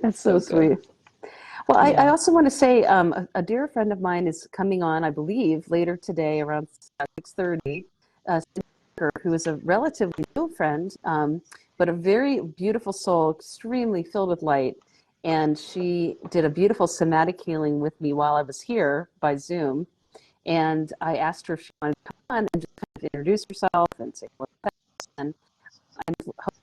that's so So sweet. good. Well, I Yeah. also want to say a dear friend of mine is coming on, I believe, later today around 6:30. Who is a relatively new friend, but a very beautiful soul, extremely filled with light. And she did a beautiful somatic healing with me while I was here by Zoom. And I asked her if she wanted to come on and just kind of introduce herself and say hello. And I'm hoping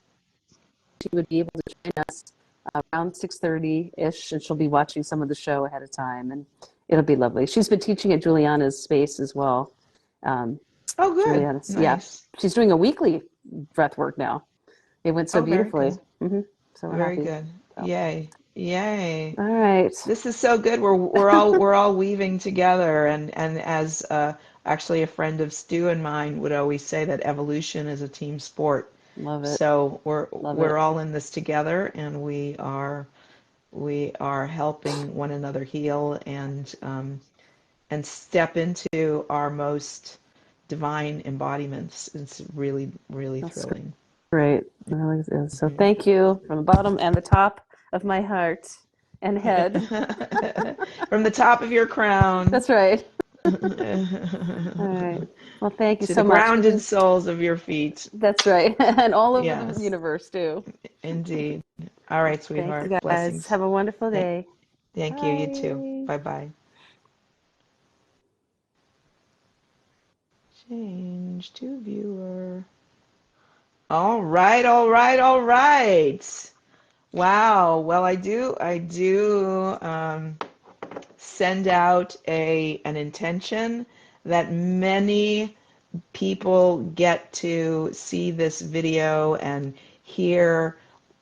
she would be able to join us around 6:30-ish, and she'll be watching some of the show ahead of time, and it'll be lovely. She's been teaching at Juliana's space as well. Um, Oh, good. Juliana's, yeah, Nice. she's doing a weekly breath work now. It went so Oh, very beautifully. good. So we're Very happy. good. So, Yay. Yay. all right. This is so good. We're all weaving together, and as actually a friend of Stu and mine would always say that evolution is a team sport. Love it. So Love we're it. all in this together, and we are helping one another heal and step into our most divine embodiments. It's really, really That's thrilling. great. It really is. So thank you from the bottom and the top of my heart and head. From the top of your crown That's right. All to right. Well, thank you the so much. grounded soles of your feet. That's right. And all over the Yes, universe, too. indeed. All right, Thank sweetheart. you guys. Blessings. Have a wonderful Thank, day. thank you. You too. Bye. Bye bye. Change to viewer. All right, all right, all right. Wow. Well, I do send out an intention that many people get to see this video and hear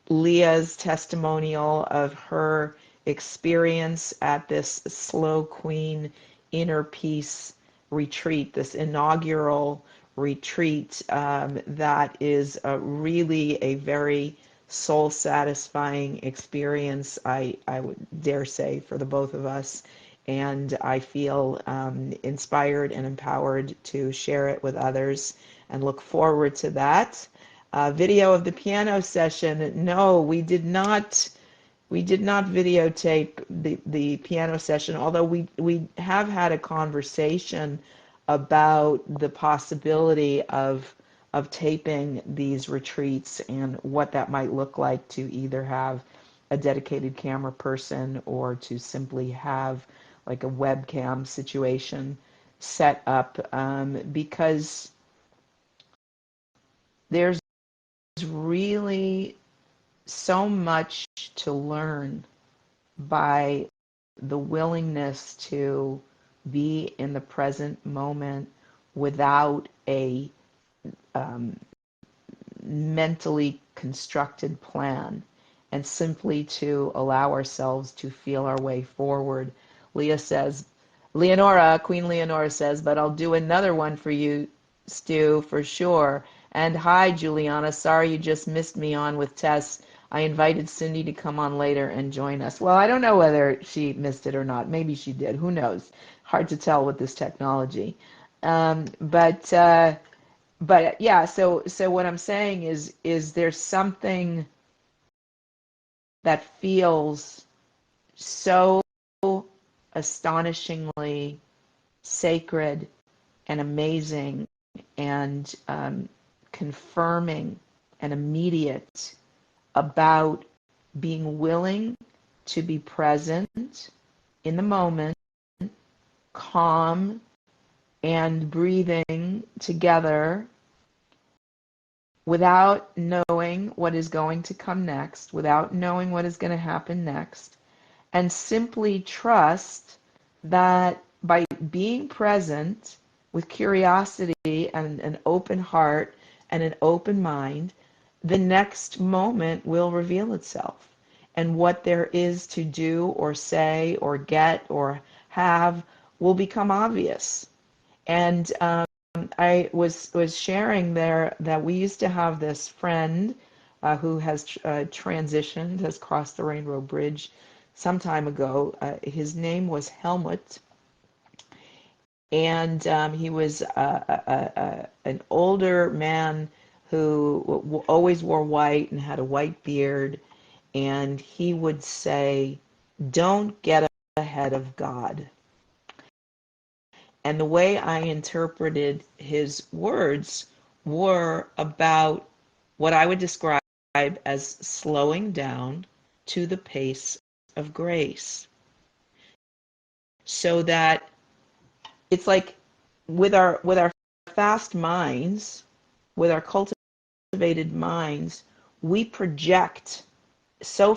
Leah's testimonial of her experience at this Slow Queen Inner Peace retreat, this inaugural retreat that is really a very soul satisfying experience, I would dare say, for the both of us. And I feel inspired and empowered to share it with others and look forward to that. Video of the piano session. No, we did not videotape the piano session, although we have had a conversation about the possibility of taping these retreats and what that might look like, to either have a dedicated camera person or to simply have like a webcam situation set up, because there's really so much to learn by the willingness to be in the present moment without a um, mentally constructed plan, and simply to allow ourselves to feel our way forward. Leah says, Queen Leonora says, but I'll do another one for you, Stu, for sure. And hi, Juliana. Sorry you just missed me on with Tess. I invited Cindy to come on later and join us. Well, I don't know whether she missed it or not. Maybe she did. Who knows? Hard to tell with this technology. But yeah. So what I'm saying is there's something that feels so astonishingly sacred and amazing and confirming and immediate about being willing to be present in the moment, calm, and breathing together without knowing what is going to come next, without knowing what is going to happen next, and simply trust that by being present with curiosity and an open heart and an open mind, the next moment will reveal itself. And what there is to do or say or get or have will become obvious. And I was sharing there that we used to have this friend who has transitioned, has crossed the Rainbow Bridge some time ago. His name was Helmut, and he was an older man who always wore white and had a white beard, and he would say, "Don't get ahead of God." And the way I interpreted his words were about what I would describe as slowing down to the pace of grace. So that it's like with our fast minds, with our cultivated minds, we project so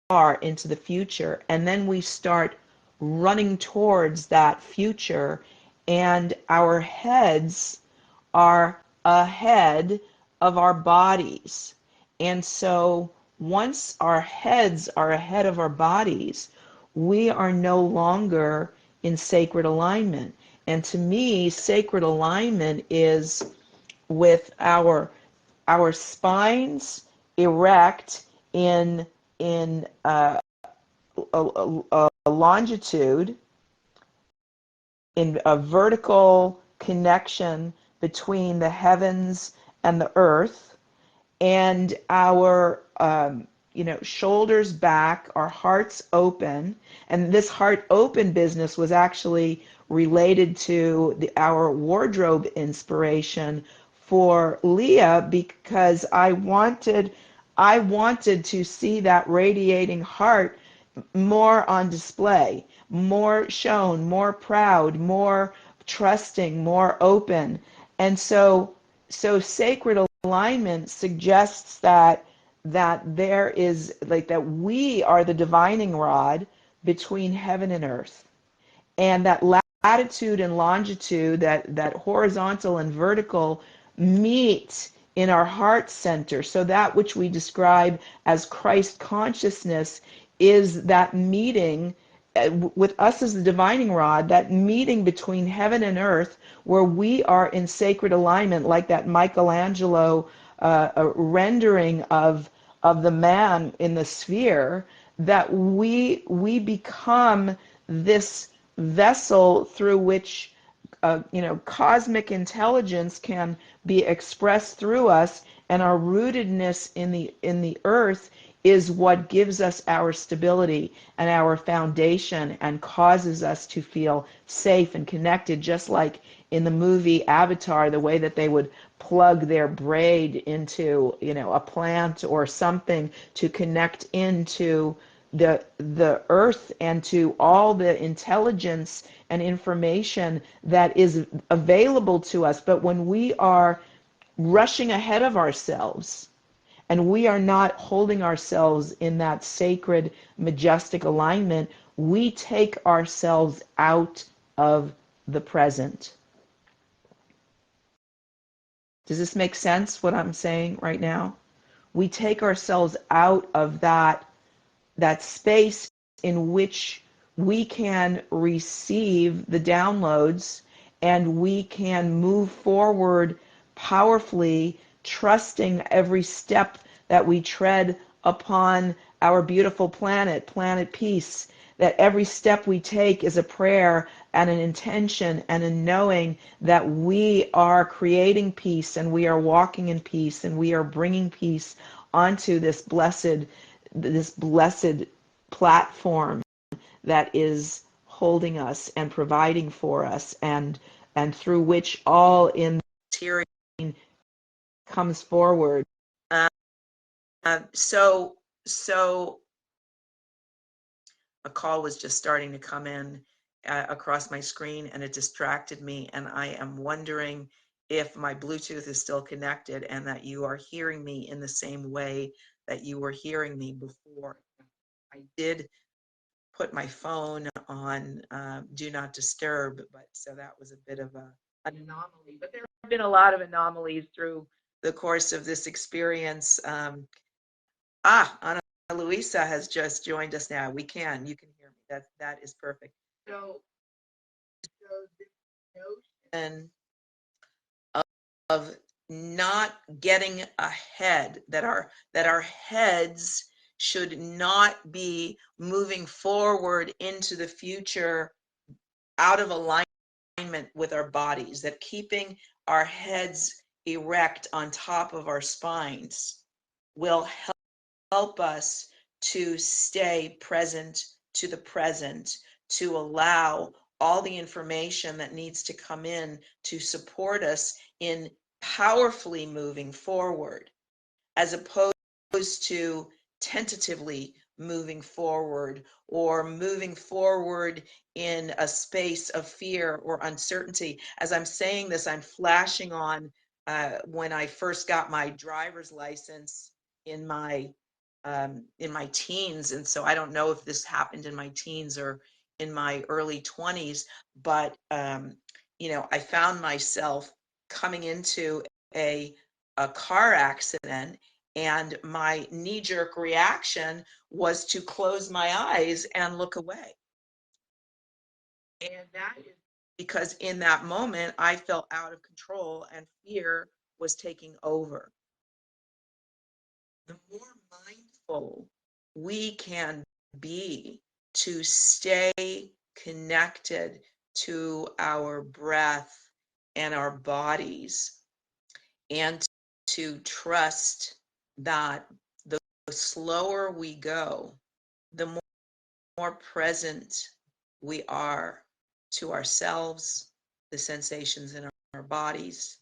far into the future, and then we start running towards that future, and our heads are ahead of our bodies. And so once our heads are ahead of our bodies, we are no longer in sacred alignment. And to me, sacred alignment is with our spines erect in a longitude, in a vertical connection between the heavens and the earth, and our shoulders back, our hearts open. And this heart open business was actually related to our wardrobe inspiration for Leah, because I wanted to see that radiating heart more on display, more shown, more proud, more trusting, more open. And so sacred alignment suggests that there is, like, that we are the divining rod between heaven and earth, and that latitude and longitude, that horizontal and vertical, meet in our heart center. So that which we describe as Christ consciousness is that meeting with us as the divining rod, that meeting between heaven and earth, where we are in sacred alignment, like that Michelangelo rendering of the man in the sphere, that we become this vessel through which cosmic intelligence can be expressed through us, and our rootedness in the earth is what gives us our stability and our foundation and causes us to feel safe and connected, just like in the movie Avatar, the way that they would plug their braid into a plant or something to connect into the earth and to all the intelligence and information that is available to us. But when we are rushing ahead of ourselves, and we are not holding ourselves in that sacred, majestic alignment, we take ourselves out of the present. Does this make sense, what I'm saying right now? We take ourselves out of that space in which we can receive the downloads, and we can move forward powerfully trusting every step that we tread upon our beautiful planet, planet peace, that every step we take is a prayer and an intention and a knowing that we are creating peace and we are walking in peace and we are bringing peace onto this blessed platform that is holding us and providing for us, and through which all in material comes forward. Uh, so a call was just starting to come in across my screen, and it distracted me, and I am wondering if my Bluetooth is still connected and that you are hearing me in the same way that you were hearing me before. I did put my phone on do not disturb, but so that was a bit of an anomaly. But there have been a lot of anomalies through the course of this experience. Ana Luisa has just joined us now. You can hear me. That is perfect. So this notion of not getting ahead, that our heads should not be moving forward into the future out of alignment with our bodies, that keeping our heads erect on top of our spines will help us to stay present to the present, to allow all the information that needs to come in to support us in powerfully moving forward, as opposed to tentatively moving forward or moving forward in a space of fear or uncertainty. As I'm saying this, I'm flashing on when I first got my driver's license in my teens. And so I don't know if this happened in my teens or in my early 20s, but I found myself coming into a car accident, and my knee-jerk reaction was to close my eyes and look away. And that is because in that moment I felt out of control and fear was taking over. The more mindful we can be to stay connected to our breath and our bodies, and to trust that the slower we go, the more present we are to ourselves, the sensations in our bodies,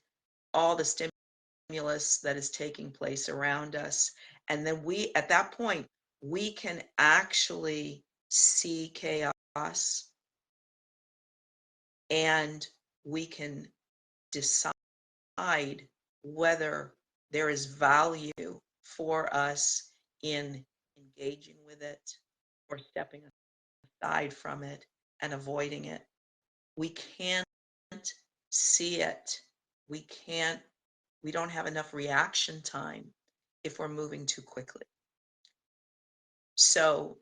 all the stimulus that is taking place around us. And then at that point, we can actually see chaos, and we can decide whether there is value for us in engaging with it or stepping aside from it and avoiding it. We can't see it. We don't have enough reaction time if we're moving too quickly. So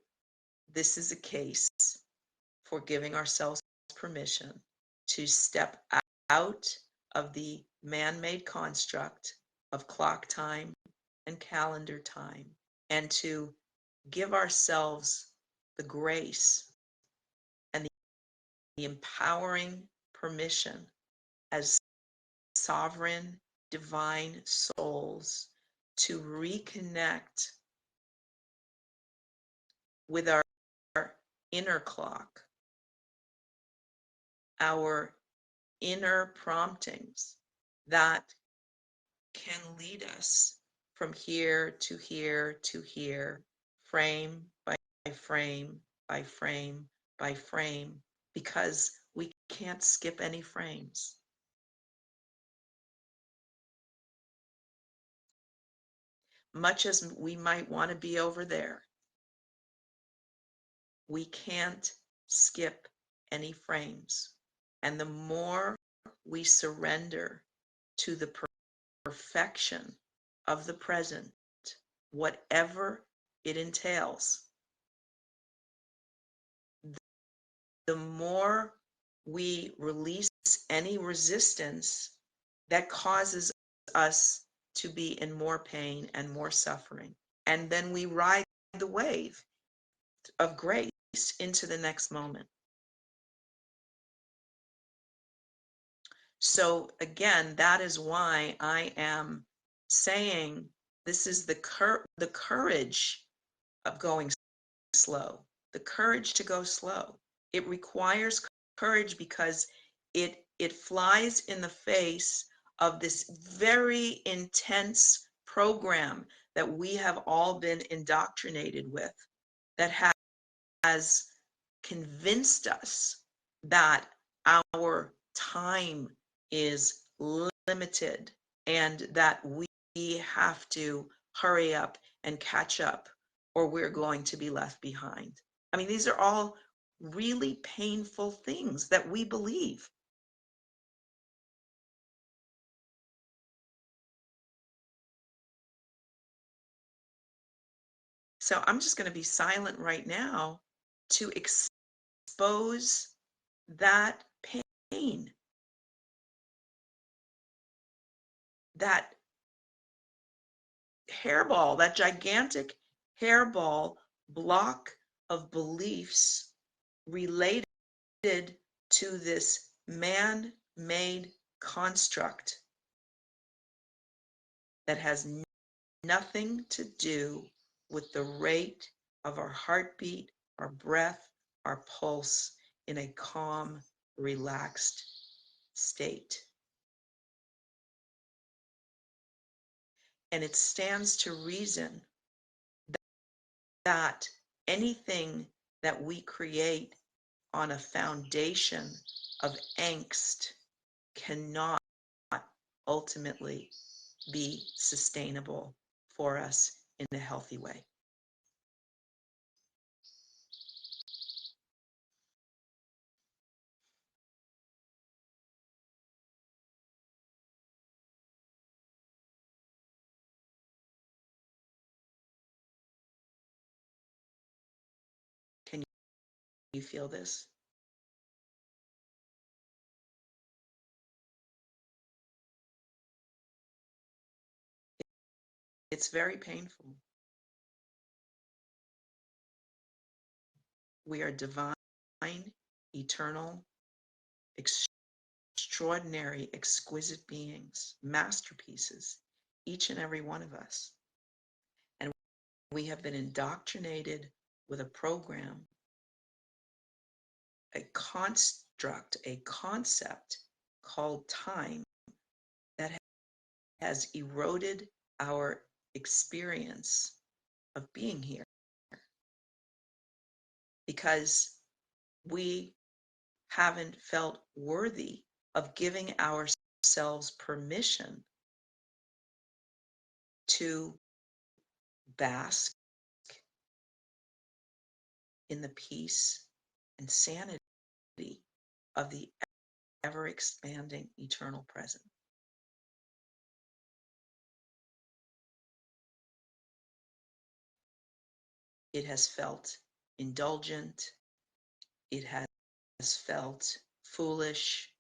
this is a case for giving ourselves permission to step out of the man-made construct of clock time and calendar time, and to give ourselves the grace and the empowering permission as sovereign divine souls to reconnect with our inner clock, our inner promptings that can lead us from here to here to here, frame by frame by frame by frame, because we can't skip any frames. Much as we might want to be over there, we can't skip any frames. And the more we surrender to the perfection of the present, whatever it entails, the more we release any resistance that causes us to be in more pain and more suffering. And then we ride the wave of grace into the next moment. So again, that is why I am saying this is the courage of going slow, the courage to go slow. It requires courage because it flies in the face of this very intense program that we have all been indoctrinated with, that has convinced us that our time is limited and that we have to hurry up and catch up or we're going to be left behind. I mean, these are all really painful things that we believe. So I'm just going to be silent right now to expose that pain, that hairball, that gigantic hairball block of beliefs related to this man-made construct that has nothing to do with the rate of our heartbeat, our breath, our pulse in a calm, relaxed state. And it stands to reason that anything that we create on a foundation of angst cannot ultimately be sustainable for us in a healthy way. Can you feel this? It's very painful. We are divine, eternal, extraordinary, exquisite beings, masterpieces, each and every one of us. And we have been indoctrinated with a program, a construct, a concept called time that has eroded our experience of being here, because we haven't felt worthy of giving ourselves permission to bask in the peace and sanity of the ever expanding eternal present. It has felt indulgent. It has felt foolish.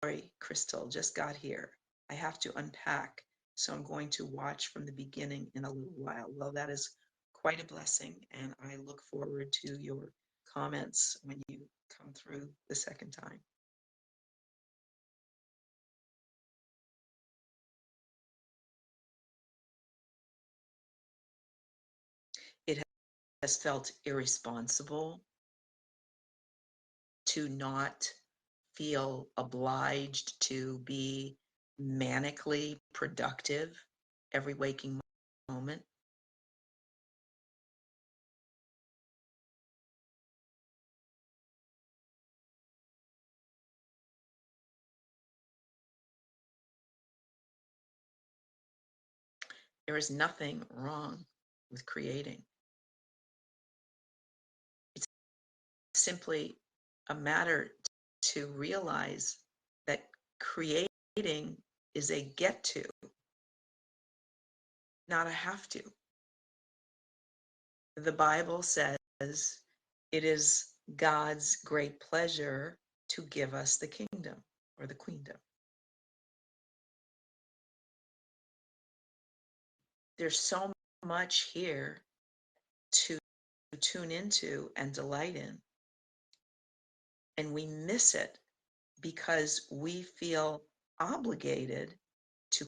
Lori, Crystal just got here. I have to unpack, so I'm going to watch from the beginning in a little while. Well, that is quite a blessing, and I look forward to your comments when you come through the second time. It has felt irresponsible to not feel obliged to be manically productive every waking moment. There is nothing wrong with creating. It's simply a matter to realize that creating is a get to, not a have to. The Bible says it is God's great pleasure to give us the kingdom or the queendom. there's so much here to tune into and delight in. And we miss it because we feel obligated to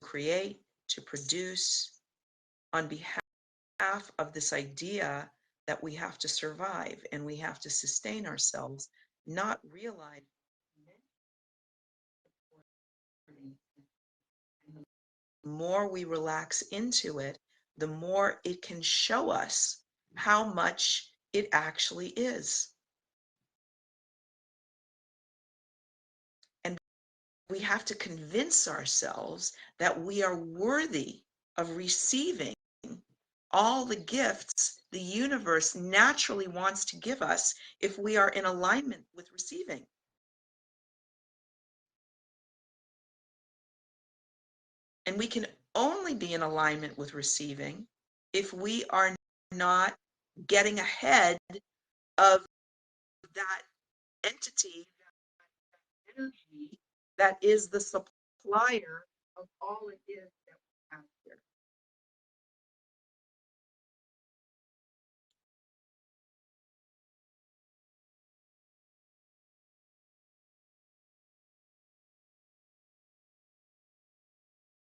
create, to produce on behalf of this idea that we have to survive and we have to sustain ourselves, not realize the more we relax into it, the more it can show us how much it actually is. And we have to convince ourselves that we are worthy of receiving all the gifts the universe naturally wants to give us if we are in alignment with receiving. And we can only be in alignment with receiving if we are not getting ahead of that entity, that energy that is the supplier of all it is that we have here.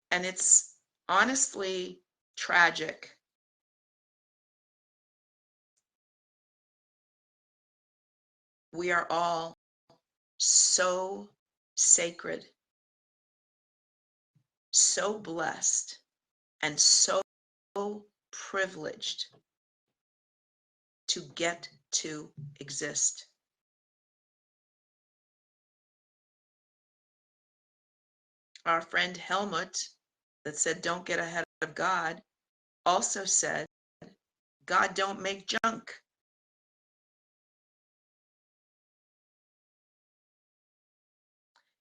And it's honestly tragic. We are all so sacred, so blessed, and so privileged to get to exist. Our friend Helmut, that said, don't get ahead of God, also said, God don't make junk.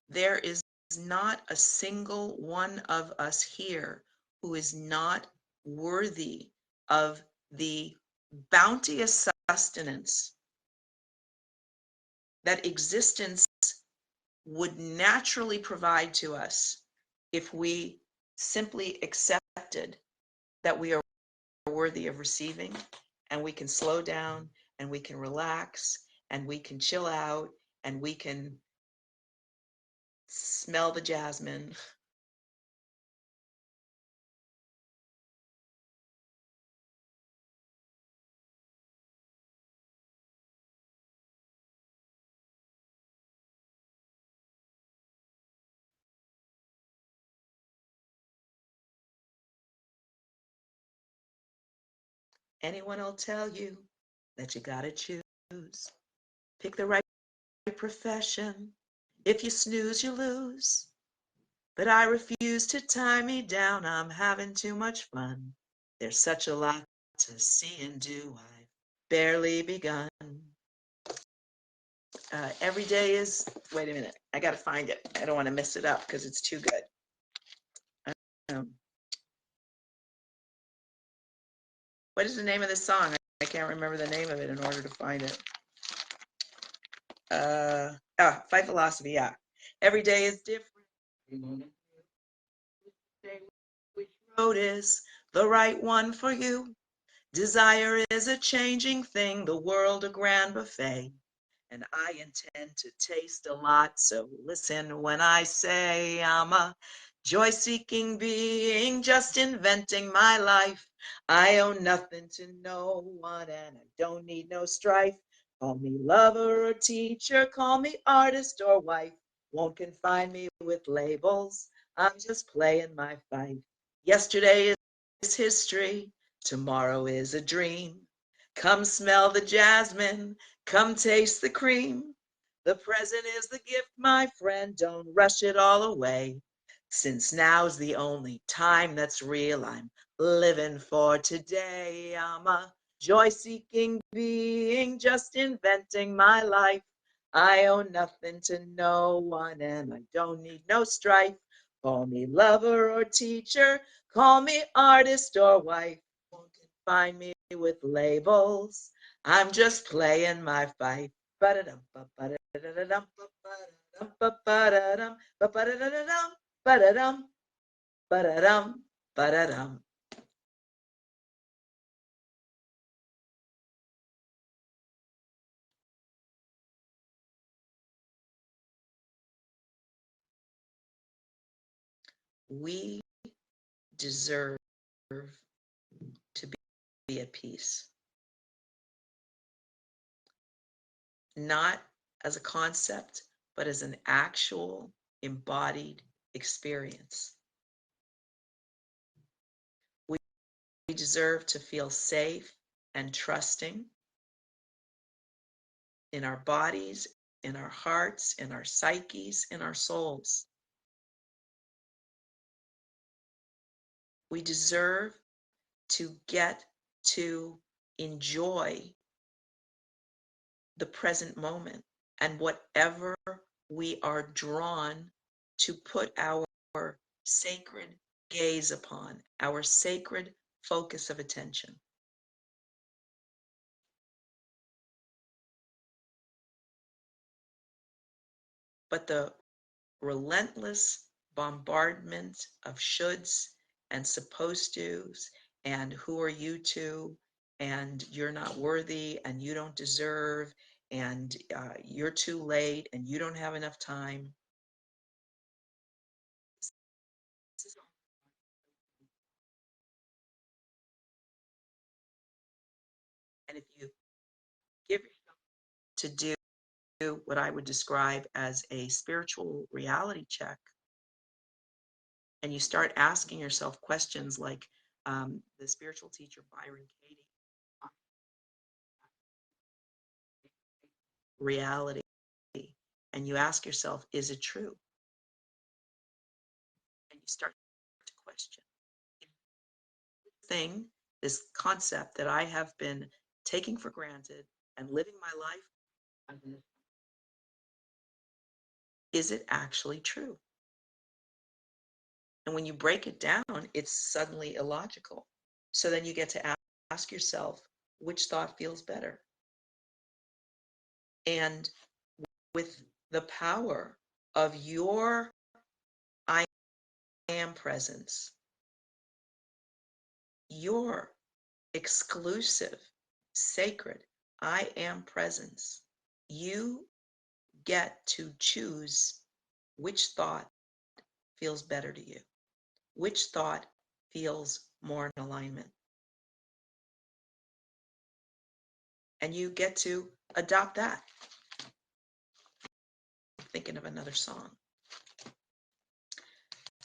There is not a single one of us here who is not worthy of the bounteous sustenance that existence would naturally provide to us if we simply accepted that we are worthy of receiving, and we can slow down and we can relax and we can chill out and we can smell the jasmine. Anyone will tell you that you gotta choose. Pick the right profession. If you snooze, you lose. But I refuse to tie me down. I'm having too much fun. There's such a lot to see and do. I've barely begun. Every day is, wait a minute, I gotta find it. I don't want to mess it up because it's too good. Um, what is the name of this song? I can't remember the name of it in order to find it. Fight Philosophy, yeah. Every day is different. Which road is the right one for you? Desire is a changing thing, the world a grand buffet. And I intend to taste a lot, so listen when I say I'm a joy-seeking being, just inventing my life. I owe nothing to no one, and I don't need no strife. Call me lover or teacher, call me artist or wife. Won't confine me with labels, I'm just playing my fight. Yesterday is history, tomorrow is a dream. Come smell the jasmine, come taste the cream. The present is the gift, my friend. Don't rush it all away. Since now's the only time that's real, I'm living for today. I'm a joy-seeking being, just inventing my life. I owe nothing to no one, and I don't need no strife. Call me lover or teacher, call me artist or wife. Won't confine me with labels. I'm just playing my fight. Ba-da-dum, ba-da-da-da-dum, ba-da-dum, ba-da-da-da-dum, ba-da-da-da-dum, ba-da-dum, ba-da-dum, ba-da-dum. We deserve to be at peace. Not as a concept, but as an actual embodied experience. We deserve to feel safe and trusting in our bodies, in our hearts, in our psyches, in our souls. We deserve to get to enjoy the present moment and whatever we are drawn to put our sacred gaze upon, our sacred focus of attention. But the relentless bombardment of shoulds and supposed tos and who are you to, and you're not worthy and you don't deserve, and you're too late and you don't have enough time. And if you give yourself to do what I would describe as a spiritual reality check, and you start asking yourself questions like the spiritual teacher Byron Katie, reality, and you ask yourself, is it true? And you start to question this concept that I have been taking for granted and living my life, is it actually true? And when you break it down, it's suddenly illogical. So then you get to ask yourself, which thought feels better? And with the power of your I am presence, your exclusive, sacred I am presence, you get to choose which thought feels better to you, which thought feels more in alignment. And you get to adopt that. I'm thinking of another song.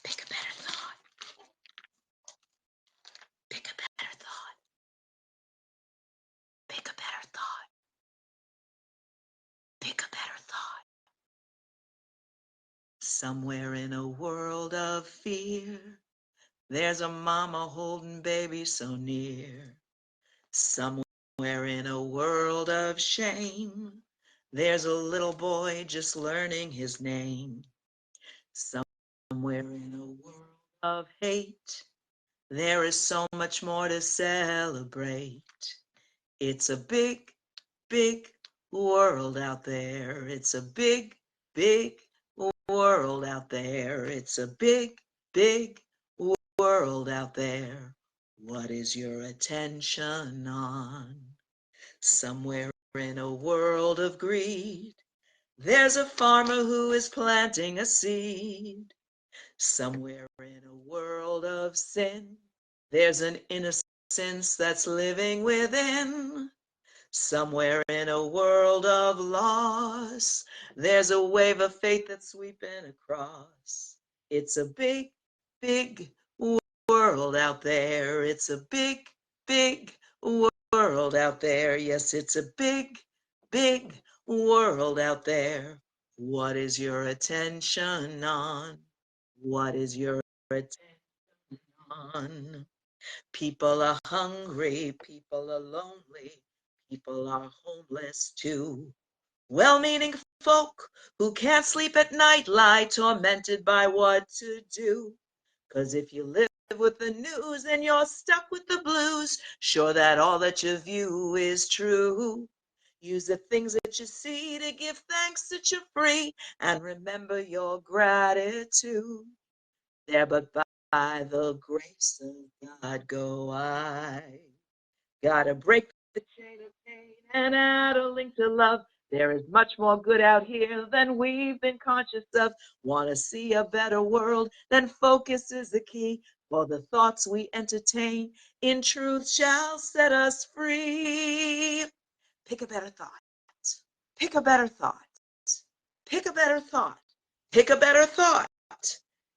Pick a better thought. Pick a better thought. Pick a better thought. Pick a better thought. Somewhere in a world of fear, there's a mama holding baby so near. Somewhere in a world of shame, there's a little boy just learning his name. Somewhere in a world of hate, there is so much more to celebrate. It's a big, big world out there. It's a big, big world out there. It's a big, big world out there. What is your attention on? Somewhere in a world of greed, there's a farmer who is planting a seed. Somewhere in a world of sin, there's an innocence that's living within. Somewhere in a world of loss, there's a wave of faith that's sweeping across. It's a big, big world out there. It's a big, big world out there. Yes, it's a big, big world out there. What is your attention on? What is your attention on? People are hungry, people are lonely, people are homeless too. Well-meaning folk who can't sleep at night lie tormented by what to do. 'Cause if you live with the news, then you're stuck with the blues. Sure that all that you view is true. Use the things that you see to give thanks that you're free, and remember your gratitude. There but by the grace of God go I. Gotta break the chain of pain and add a link to love. There is much more good out here than we've been conscious of. Want to see a better world? Then focus is the key. For the thoughts we entertain in truth shall set us free. Pick a better thought. Pick a better thought. Pick a better thought. Pick a better thought.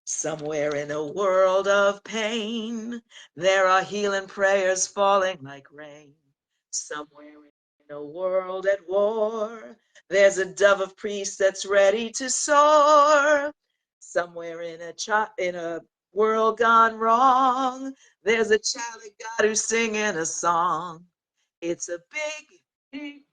Somewhere in a world of pain, there are healing prayers falling like rain. Somewhere in a world at war, there's a dove of peace that's ready to soar. Somewhere in a world gone wrong, there's a child of God who's singing a song. It's a big, big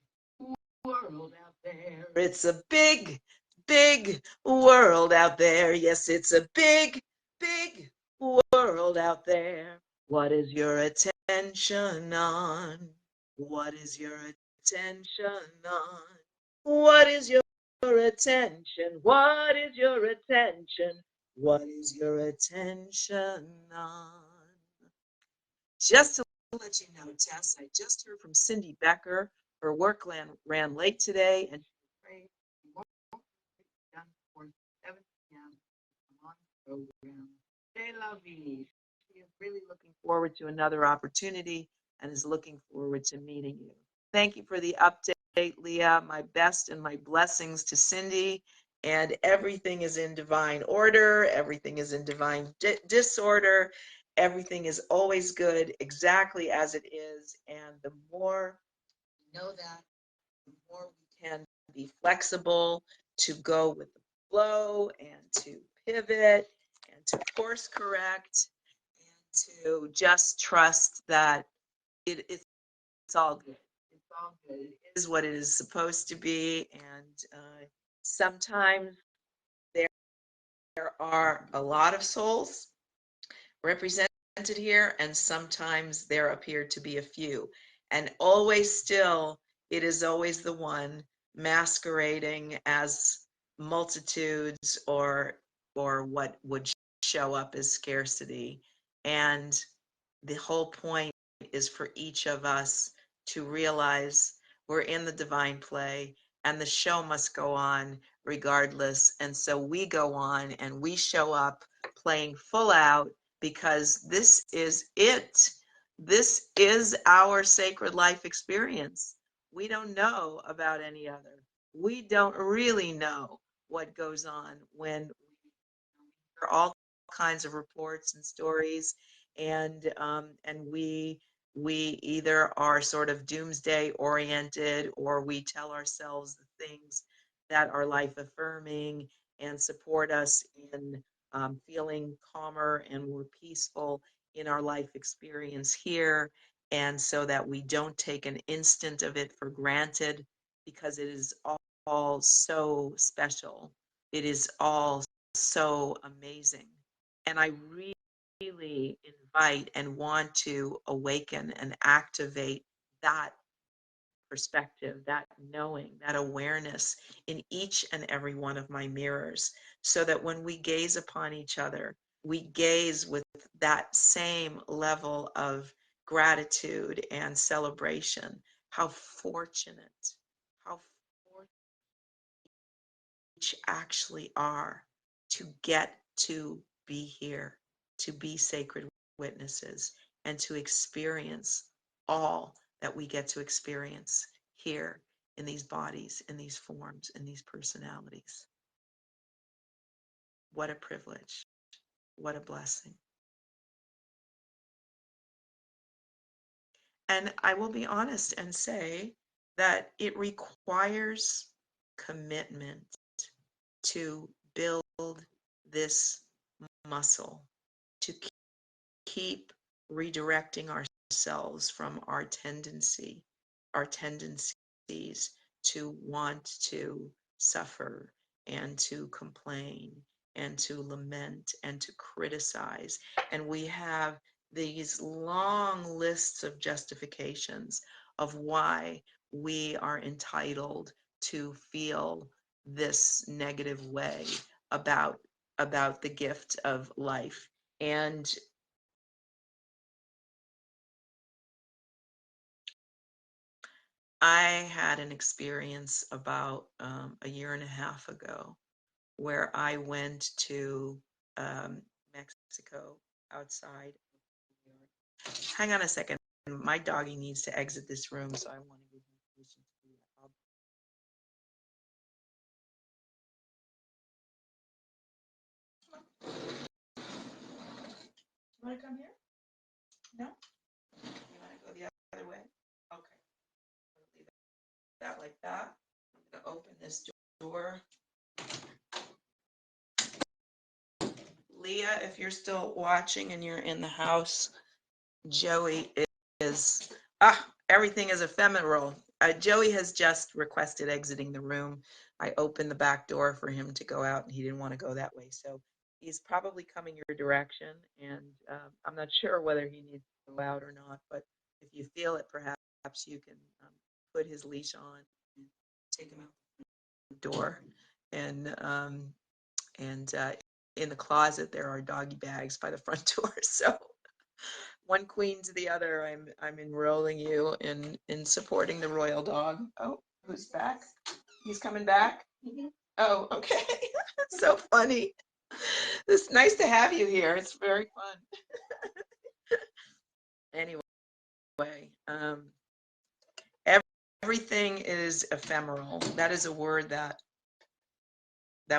world out there. It's a big, big world out there. Yes, it's a big, big world out there. What is your attention on? What is your attention on? What is your attention? What is your attention? What is your attention on? Just to let you know, Tess, I just heard from Cindy Becker. Her work ran late today, and she's afraid she won't be done before 7 p.m. on the program. C'est la vie. She is really looking forward to another opportunity and is looking forward to meeting you. Thank you for the update, Leah. My best and my blessings to Cindy. And everything is in divine order. Everything is in divine disorder. Everything is always good exactly as it is. And the more we know that, the more we can be flexible to go with the flow and to pivot and to course correct and to just trust that it's all good. It's all good. It is what it is supposed to be. And sometimes there are a lot of souls represented here, and sometimes there appear to be a few. And always still, it is always the one masquerading as multitudes or what would show up as scarcity. And the whole point is for each of us to realize we're in the divine play and the show must go on regardless. And so we go on and we show up playing full out because this is it. This is our sacred life experience. We don't know about any other. We don't really know what goes on when we hear all kinds of reports and stories, and we either are sort of doomsday oriented or we tell ourselves the things that are life affirming and support us in feeling calmer and more peaceful in our life experience here, and so that we don't take an instant of it for granted because it is all so special. It is all so amazing. And I really invite and want to awaken and activate that perspective, that knowing, that awareness in each and every one of my mirrors, so that when we gaze upon each other, we gaze with that same level of gratitude and celebration. How fortunate, how fortunate each actually are to get to be here, to be sacred witnesses, and to experience all that we get to experience here in these bodies, in these forms, in these personalities. What a privilege. What a blessing. And I will be honest and say that it requires commitment to build this muscle, to keep redirecting ourselves from our tendencies to want to suffer and to complain and to lament and to criticize. And we have these long lists of justifications of why we are entitled to feel this negative way about the gift of life. And I had an experience about a year and a half ago where I went to Mexico outside. Hang on a second. My doggy needs to exit this room, so I want to give him permission to do that. You want to come here? No? You want to go the other way? Okay. I'm going to leave that like that. I'm going to open this door. Leah, if you're still watching and you're in the house, Joey is, everything is ephemeral. Joey has just requested exiting the room. I opened the back door for him to go out and he didn't want to go that way. So he's probably coming your direction, and I'm not sure whether he needs to go out or not, but if you feel it, perhaps you can put his leash on and take him out the door. And in the closet, there are doggy bags by the front door. So one queen to the other, I'm enrolling you in supporting the royal dog. Oh, who's back? He's coming back? Mm-hmm. Oh, okay. So funny. It's nice to have you here. It's very fun. Anyway, everything is ephemeral. That is a word that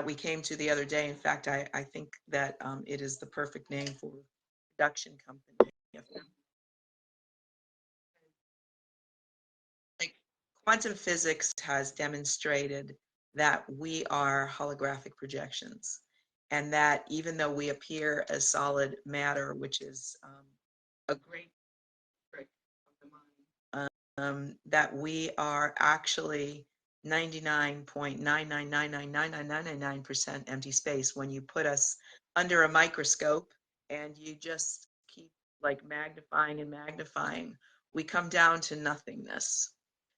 we came to the other day. In fact, I think that it is the perfect name for a production company. Like, quantum physics has demonstrated that we are holographic projections, and that even though we appear as solid matter, which is a great trick of the mind, that we are actually 99.999999999% empty space when you put us under a microscope and you just keep like magnifying and magnifying, we come down to nothingness.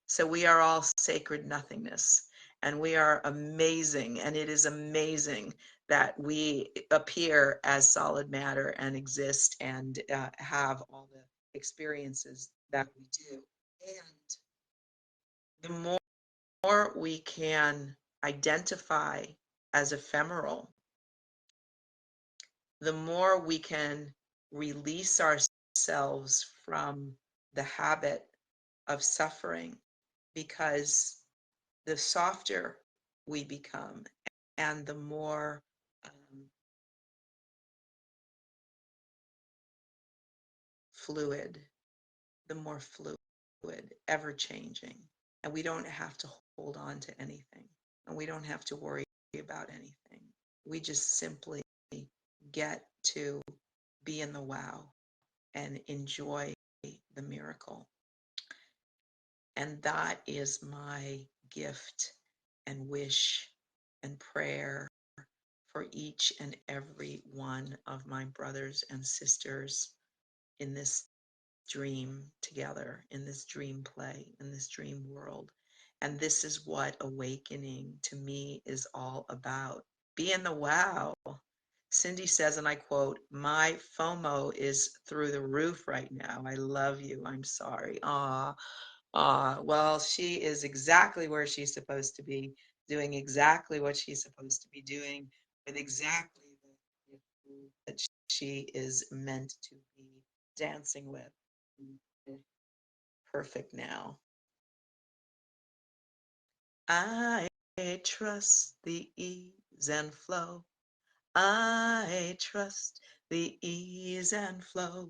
So we are all sacred nothingness, and we are amazing, and it is amazing that we appear as solid matter and exist and have all the experiences that we do. And the more we can identify as ephemeral, the more we can release ourselves from the habit of suffering, because the softer we become and the more fluid, ever changing, and we don't have to hold on to anything, and we don't have to worry about anything. We just simply get to be in the wow and enjoy the miracle. And that is my gift and wish and prayer for each and every one of my brothers and sisters in this dream together, in this dream play, in this dream world. And this is what awakening to me is all about. Be in the wow. Cindy says, and I quote, "My FOMO is through the roof right now. I love you. I'm sorry." Well, she is exactly where she's supposed to be, doing exactly what she's supposed to be doing, with exactly the that she is meant to be dancing with. Perfect now. I trust the ease and flow. I trust the ease and flow.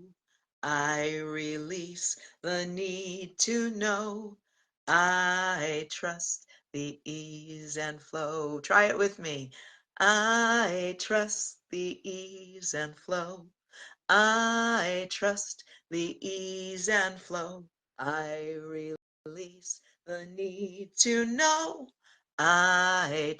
I release the need to know. I trust the ease and flow. Try it with me. I trust the ease and flow. I trust the ease and flow. I release the need to know. I